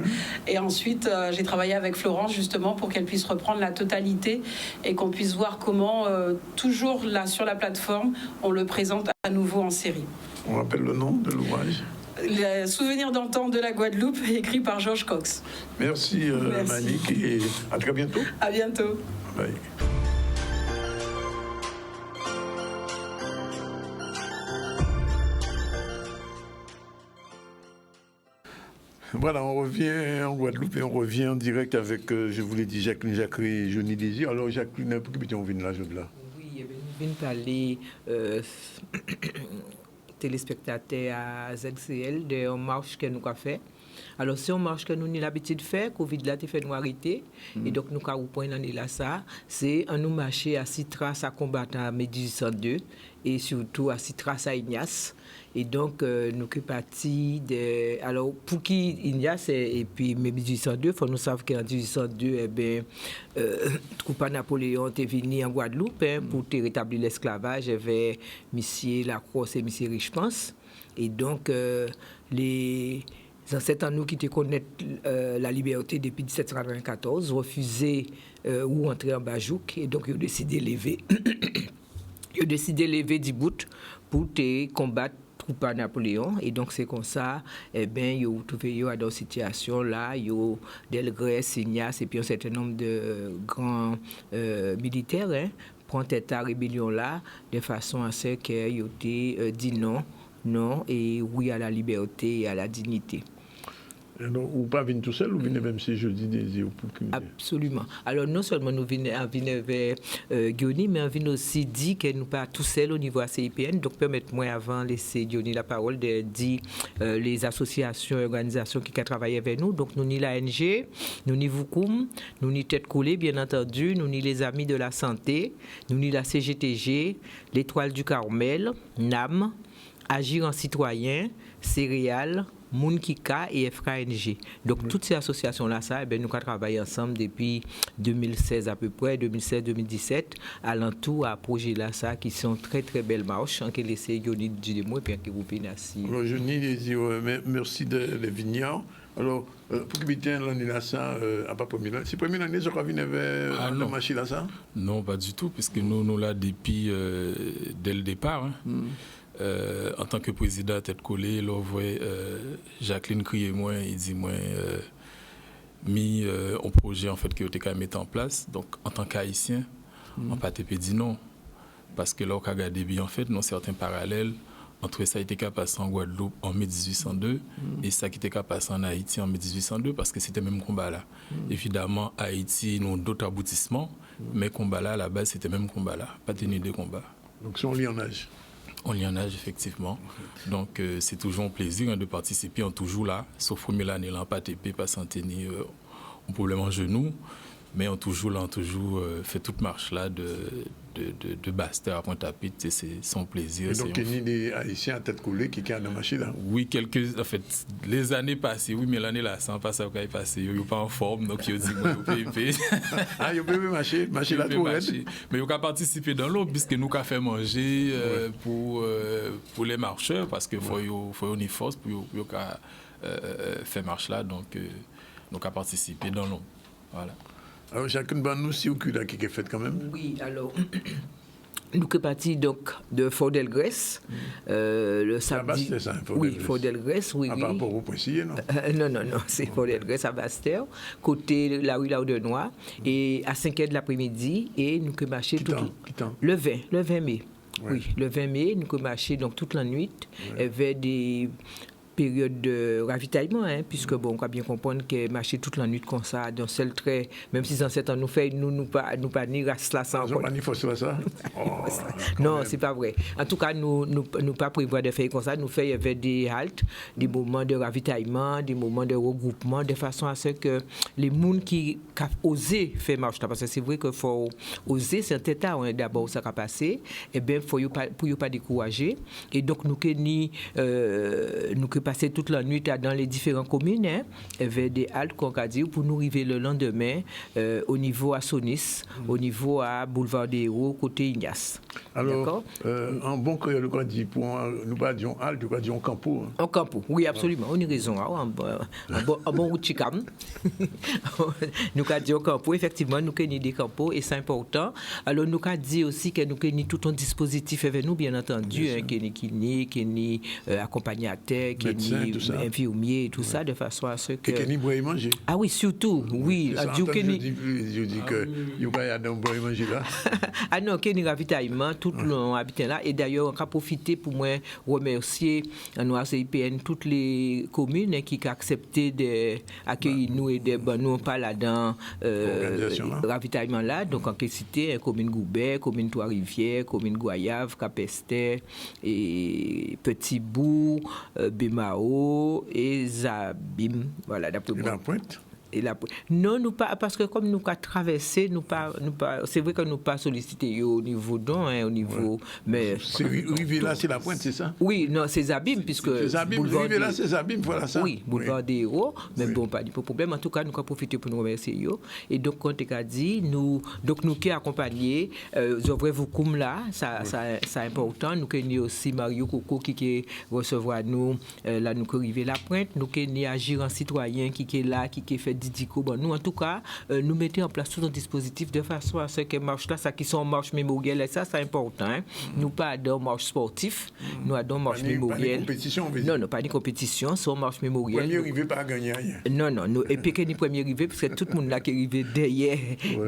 Et ensuite j'ai travaillé avec Florence justement pour qu'elle puisse reprendre la totalité et qu'on puisse voir comment toujours là sur la plateforme on le présente à nouveau en série. On rappelle le nom de l'ouvrage ? Les souvenirs d'antan de la Guadeloupe, écrit par George Cox. Merci. Manick, et à très bientôt. À bientôt. Bye. Voilà, on revient en Guadeloupe et on revient en direct avec, je vous l'ai dit, Jacqueline Jacquet et Johnny Désir. Alors Jacqueline, pour qui on vient là, là? Oui, nous venons parler téléspectateurs à ZCL de une marche que nous avons fait. Alors, c'est une marche que nous avons l'habitude de faire, Covid là, tu fait nous arrêter. Et donc, nous avons point l'année là, ça. C'est un nous marcher à Citras à combattre en 1802 et surtout à Citras à Ignace. Et donc, nous sommes partis de. Alors, pour qui Ignace et puis 1802, il faut nous savoir qu'en 1802, eh bien, troupe Napoléon est venu en Guadeloupe pour rétablir l'esclavage avec M. Lacrosse et M. Richepens. Et donc, les ancêtres en nous qui connaissent la liberté depuis 1794 refusaient ou entrer en Bajouk. Et donc, ils ont décidé de lever. Ils ont décidé de lever Djibout pour combattre troupe Napoléon. Et donc, c'est comme ça, eh bien, ils ont trouvé dans cette situation-là, ils ont Delgrès, Signas et puis un certain nombre de grands militaires prennent tête à la rébellion-là de façon à ce qu'ils ont dit non et oui à la liberté et à la dignité. Alors, ou pas venir tout seul, ou venir même si jeudi des opportunités? Absolument. Alors, non seulement nous venons vers Guioni, mais on vient aussi dire que nous pas tout seul au niveau ACIPN. Donc, permettez-moi avant de laisser Guioni la parole de dire les associations et organisations qui travaillent avec nous. Donc, nous ni l'ANG, nous ni Voukoum, nous ni Tête Collée, bien entendu, nous ni les Amis de la Santé, nous ni la CGTG, l'Étoile du Carmel, NAM, Agir en Citoyen, Céréales, Mounkika et FKNG. Donc, toutes ces associations-là, nous avons travaillé ensemble depuis 2016 à peu près, 2016-2017, alentour à projet-là, qui sont très, très belles marches. En quel essai, Yoni dit des mots, et puis que vous venez assis. Alors, je dis merci de les vignerons. Alors, pour que vous l'année là, ça, à pas première année. C'est première année, je crois, vous avez la machine là, ça? Non, pas du tout, puisque nous là depuis dès le départ. En tant que président Tête Collée, là, vous voyez, Jacqueline criait moi, il dit moi, mis un projet en fait qui a été mis en place. Donc, en tant qu'haïtien, on pas dit non, parce que là, on a regardé bien en fait, dans certains parallèles entre ça qui était passé en Guadeloupe en 1802 et ça qui était passé en Haïti en 1802, parce que c'était le même combat là. Évidemment, Haïti, nous d'autres aboutissements, mais combat là, à la base, c'était le même combat là, pas tenu de combat. Donc, c'est en lien en âge. On y en a effectivement. Donc c'est toujours un plaisir de participer. On est toujours là, sauf première année là, pas TP, pas Santénie, un problème en genou, mais on toujours là, on toujours fait toute marche là de Bastère à Pointe-à-Pitre, c'est son plaisir. Et donc il y a des Haïtiens à Tête Collée qui ont marché là. Oui, en fait, les années passées, oui, mais l'année là, sans pas ça qui est passé, ils sont pas en forme, donc ils ont dit moi, ils peuvent marcher là tout mais ils ont participer dans l'eau puisque nous avons fait manger pour les marcheurs, parce qu'il faut une force pour faire marche là, donc nous avons participé dans l'eau. Voilà. Alors, chacun de nous, si qui est fait quand même. Oui, alors, nous sommes partis donc de Fort-Delgrès, le samedi. C'est ça, Fort-Delgrès, oui. Par rapport au Poissy, non? Non, c'est Fort-Delgrès à Bastère, côté la rue Laudenois, et à 5h de l'après-midi, et nous sommes marchés tout le 20 mai. Oui, le 20 mai, nous sommes marchés donc toute la nuit, vers des période de ravitaillement, puisque bon, on peut bien comprendre que marcher toute la nuit comme ça, dans seul trait, même si dans 7 ans nous fait, nous pas ni race là sans. Non, c'est pas vrai. En tout cas, nous pas prévoir de faire comme ça. Nous faisons avec des haltes, des moments de ravitaillement, des moments de regroupement, de façon à ce que les gens qui ont osé faire marche, parce que c'est vrai qu'il faut oser, c'est un état d'abord ça a passé, et bien pour ne pas décourager. Et donc nous passer toute la nuit dans les différentes communes, avec des haltes qu'on a dit pour nous arriver le lendemain au niveau à Sonis, au niveau à Boulevard des Héros, côté Ignace. Alors, en bon créole, nous pas disons halte, nous pas disons campo. En campo, oui, absolument, on a raison. En bon route chicane. Nous avons dit au campo, effectivement, nous avons des campos et c'est important. Alors, nous avons dit aussi que nous avons tout un dispositif avec nous, bien entendu, qui est accompagnateur, qui infirmier et tout ça, de façon à ce que... Qui boit et manger. Ah oui, surtout, oui. Je dis que il y a un bois et manger là. Ah non, qu'il y a un ravitaillement, tout le monde habite là. Et d'ailleurs, on a profité pour moi remercier nous ACIPN toutes les communes qui ont accepté d'accueillir nous et nous pas là dans ravitaillement là. Donc, en cité, commune Goubert, commune Trois-Rivières, commune Goyave, Capester et Petit-Bourg, Bémao et Zabim. Voilà, d'après moi. La Pointe? Non, nous pas, parce que comme nous avons traversé, c'est vrai que nous pas sollicité au niveau don, au niveau, mais rivière là, c'est la Pointe, c'est ça? Oui, non, c'est Zabim, puisque rivière là, c'est Zabim, voilà ça. Oui, boulevard des Héros, mais bon, pas de problème. En tout cas, nous avons profité pour nous remercier yo. Et donc, quand tu as dit, nous qui accompagné, j'ouvre vous comme là, ça c'est important. Nous avons aussi Mario Coco qui recevra nous, là nous arrivé la Pointe, nous avons Agir en Citoyen qui est là, qui fait Didico. Bon, nous, en tout cas, nous mettons en place tout un dispositif de façon à ce que marche là, ça qui sont marche mémorielle, et ça, c'est important. Hein. Nous pas de marche sportif, nous avons marche mémorielle. Pas de compétition, non, pas de compétition, c'est marche mémorielle. Premier arrivé pas gagner rien. Non, et puis que ni premier arrivé, parce que tout le monde là qui est arrivé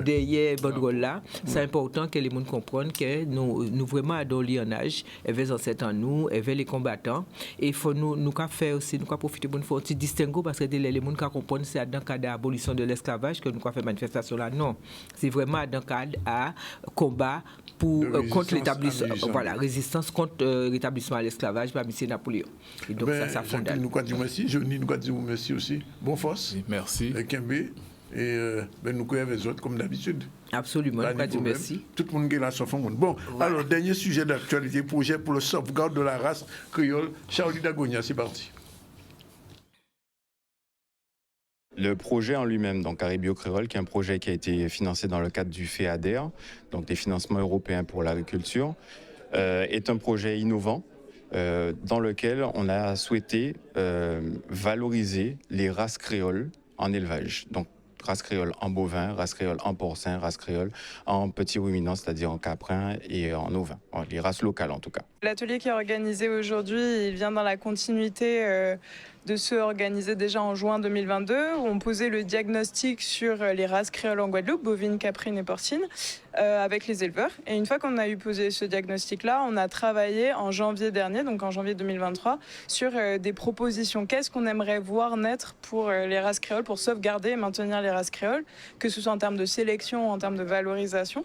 derrière banderole là, c'est important que les gens comprennent que nous vraiment adolés en âge, et les ancêtres en nous, et les combattants, et il faut nous faire aussi, nous profiter de faire un petit distinguo parce que les gens qui comprennent c'est dans le cadre d'abolition de l'esclavage que nous avons fait manifestation là. Non, c'est vraiment dans le cadre à combat contre l'établissement, voilà, résistance contre l'établissement à l'esclavage par M. Napoléon. Et donc ça fonde. Nous disons merci, Johnny, nous disons merci aussi. Bonne force. Merci. Kembe. Et nous connaissons les autres comme d'habitude. Absolument, nous disons merci. Tout le monde est là, sauf un monde. Bon, alors, dernier sujet d'actualité, projet pour le sauvegarde de la race créole. Charlie Dagonia, c'est parti. Le projet en lui-même, donc Caribio Créole, qui est un projet qui a été financé dans le cadre du FEADER, donc des financements européens pour l'agriculture, est un projet innovant dans lequel on a souhaité valoriser les races créoles en élevage. Donc, race créole en bovin, race créole en porcin, race créole en petits ruminants, c'est-à-dire en caprin et en ovin, les races locales en tout cas. L'atelier qui est organisé aujourd'hui, il vient dans la continuité de ceux organisés déjà en juin 2022, où on posait le diagnostic sur les races créoles en Guadeloupe, bovines, caprines et porcines, avec les éleveurs. Et une fois qu'on a eu posé ce diagnostic-là, on a travaillé en janvier dernier, donc en janvier 2023, sur des propositions. Qu'est-ce qu'on aimerait voir naître pour les races créoles, pour sauvegarder et maintenir les races créoles, que ce soit en termes de sélection, en termes de valorisation.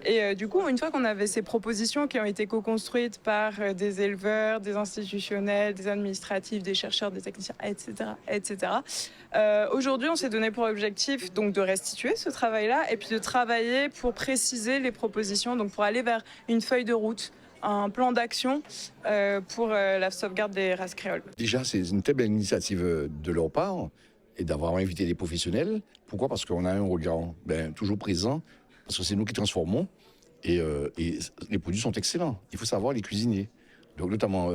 Et du coup, une fois qu'on avait ces propositions qui ont été co-construites par des éleveurs, des institutionnels, des administratifs, des chercheurs, des techniciens, etc., aujourd'hui, on s'est donné pour objectif donc de restituer ce travail-là et puis de travailler pour préciser les propositions, donc pour aller vers une feuille de route, un plan d'action pour la sauvegarde des races créoles. Déjà, c'est une très belle initiative de leur part et d'avoir invité des professionnels. Pourquoi ? Parce qu'on a un regard toujours présent. Parce que c'est nous qui transformons et les produits sont excellents. Il faut savoir les cuisiner. Donc notamment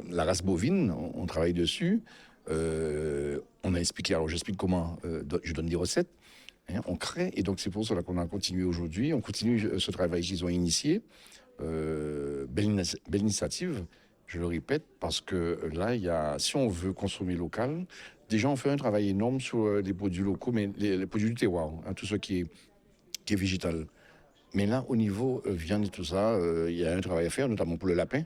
la race bovine, on travaille dessus. On a expliqué, alors j'explique comment, je donne des recettes. Hein, on crée et donc c'est pour cela qu'on a continué aujourd'hui. On continue ce travail qu'ils ont initié. Belle initiative, je le répète, parce que là, si on veut consommer local, déjà on fait un travail énorme sur les produits locaux, mais les produits du terroir, hein, tout ce qui est végétal. Mais là, au niveau viande et tout ça, il y a un travail à faire, notamment pour le lapin.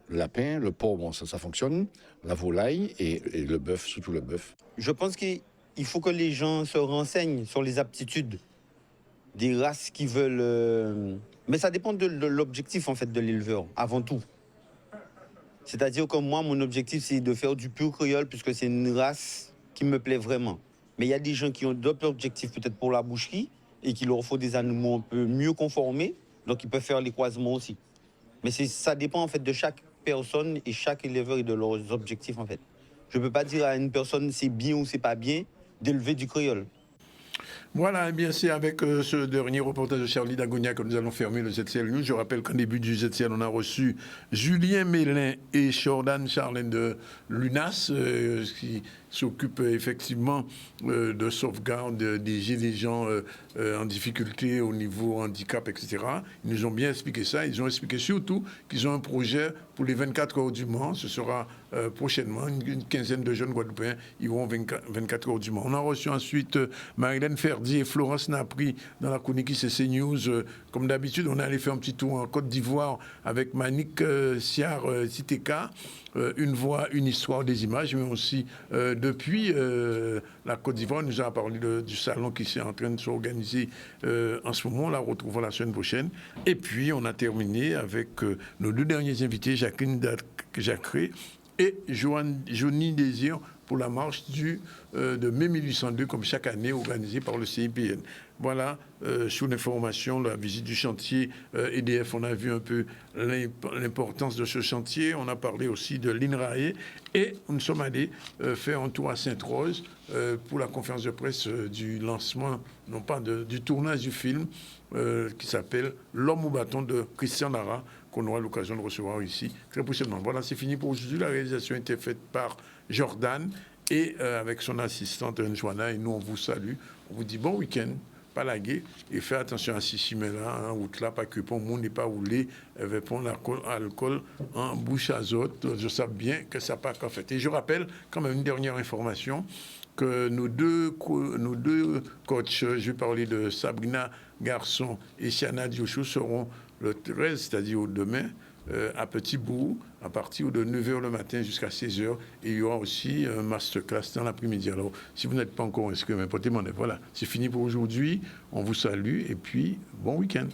Le lapin, le porc, bon, ça fonctionne. La volaille et le bœuf, surtout le bœuf. Je pense qu'il faut que les gens se renseignent sur les aptitudes des races qui veulent... Mais ça dépend de l'objectif, en fait, de l'éleveur, avant tout. C'est-à-dire que moi, mon objectif, c'est de faire du pur créole, puisque c'est une race qui me plaît vraiment. Mais il y a des gens qui ont d'autres objectifs, peut-être pour la boucherie, et qu'il leur faut des animaux un peu mieux conformés, donc ils peuvent faire les croisements aussi. Mais ça dépend en fait de chaque personne et chaque éleveur et de leurs objectifs en fait. Je ne peux pas dire à une personne c'est bien ou c'est pas bien d'élever du créole. Voilà, eh bien c'est avec ce dernier reportage de Charlie Dagonia que nous allons fermer le ZCL News. Je rappelle qu'en début du ZCL, on a reçu Julien Mélin et Jordan Charlène de l'UNAS, qui s'occupe effectivement de sauvegarde des gens en difficulté au niveau handicap, etc. Ils nous ont bien expliqué ça. Ils ont expliqué surtout qu'ils ont un projet pour les 24 heures du Mans. Ce sera prochainement une quinzaine de jeunes Guadeloupéens. Ils vont 24 heures du Mans. On a reçu ensuite Marilène Ferdi et Florence Napri dans la chronique ICC News. Comme d'habitude, on est allé faire un petit tour en Côte d'Ivoire avec Manik Siar Siteka. Une voix, une histoire, des images, mais aussi depuis la Côte d'Ivoire, nous a parlé du salon qui est en train de s'organiser en ce moment. On la retrouvera la semaine prochaine. Et puis, on a terminé avec nos deux derniers invités, Jacqueline Jacquet et Johnny Désir, pour la marche de mai 1802, comme chaque année, organisée par le CIPN. Voilà, sur l'information, la visite du chantier EDF, on a vu un peu l'importance de ce chantier. On a parlé aussi de l'INRAE. Et nous sommes allés faire un tour à Sainte-Rose pour la conférence de presse du lancement, non pas du tournage du film, qui s'appelle L'homme au bâton de Christian Lara, qu'on aura l'occasion de recevoir ici très prochainement. Voilà, c'est fini pour aujourd'hui. La réalisation était faite par Jordan et avec son assistante Njoana, et nous on vous salue, on vous dit bon week-end, pas laguer, et faire attention à ce là, route là, pas que pour le monde n'est pas roulé avec l'alcool en bouche azote. Je sais bien que ça n'a pas qu'à fait. Et je rappelle quand même une dernière information, que nos deux coachs, je vais parler de Sabrina Garçon et Siana Diochou, seront le 13, c'est-à-dire demain, à Petit-Bourg, à partir de 9h le matin jusqu'à 16h. Et il y aura aussi un masterclass dans l'après-midi. Alors, si vous n'êtes pas encore inscrit, voilà, c'est fini pour aujourd'hui. On vous salue et puis, bon week-end.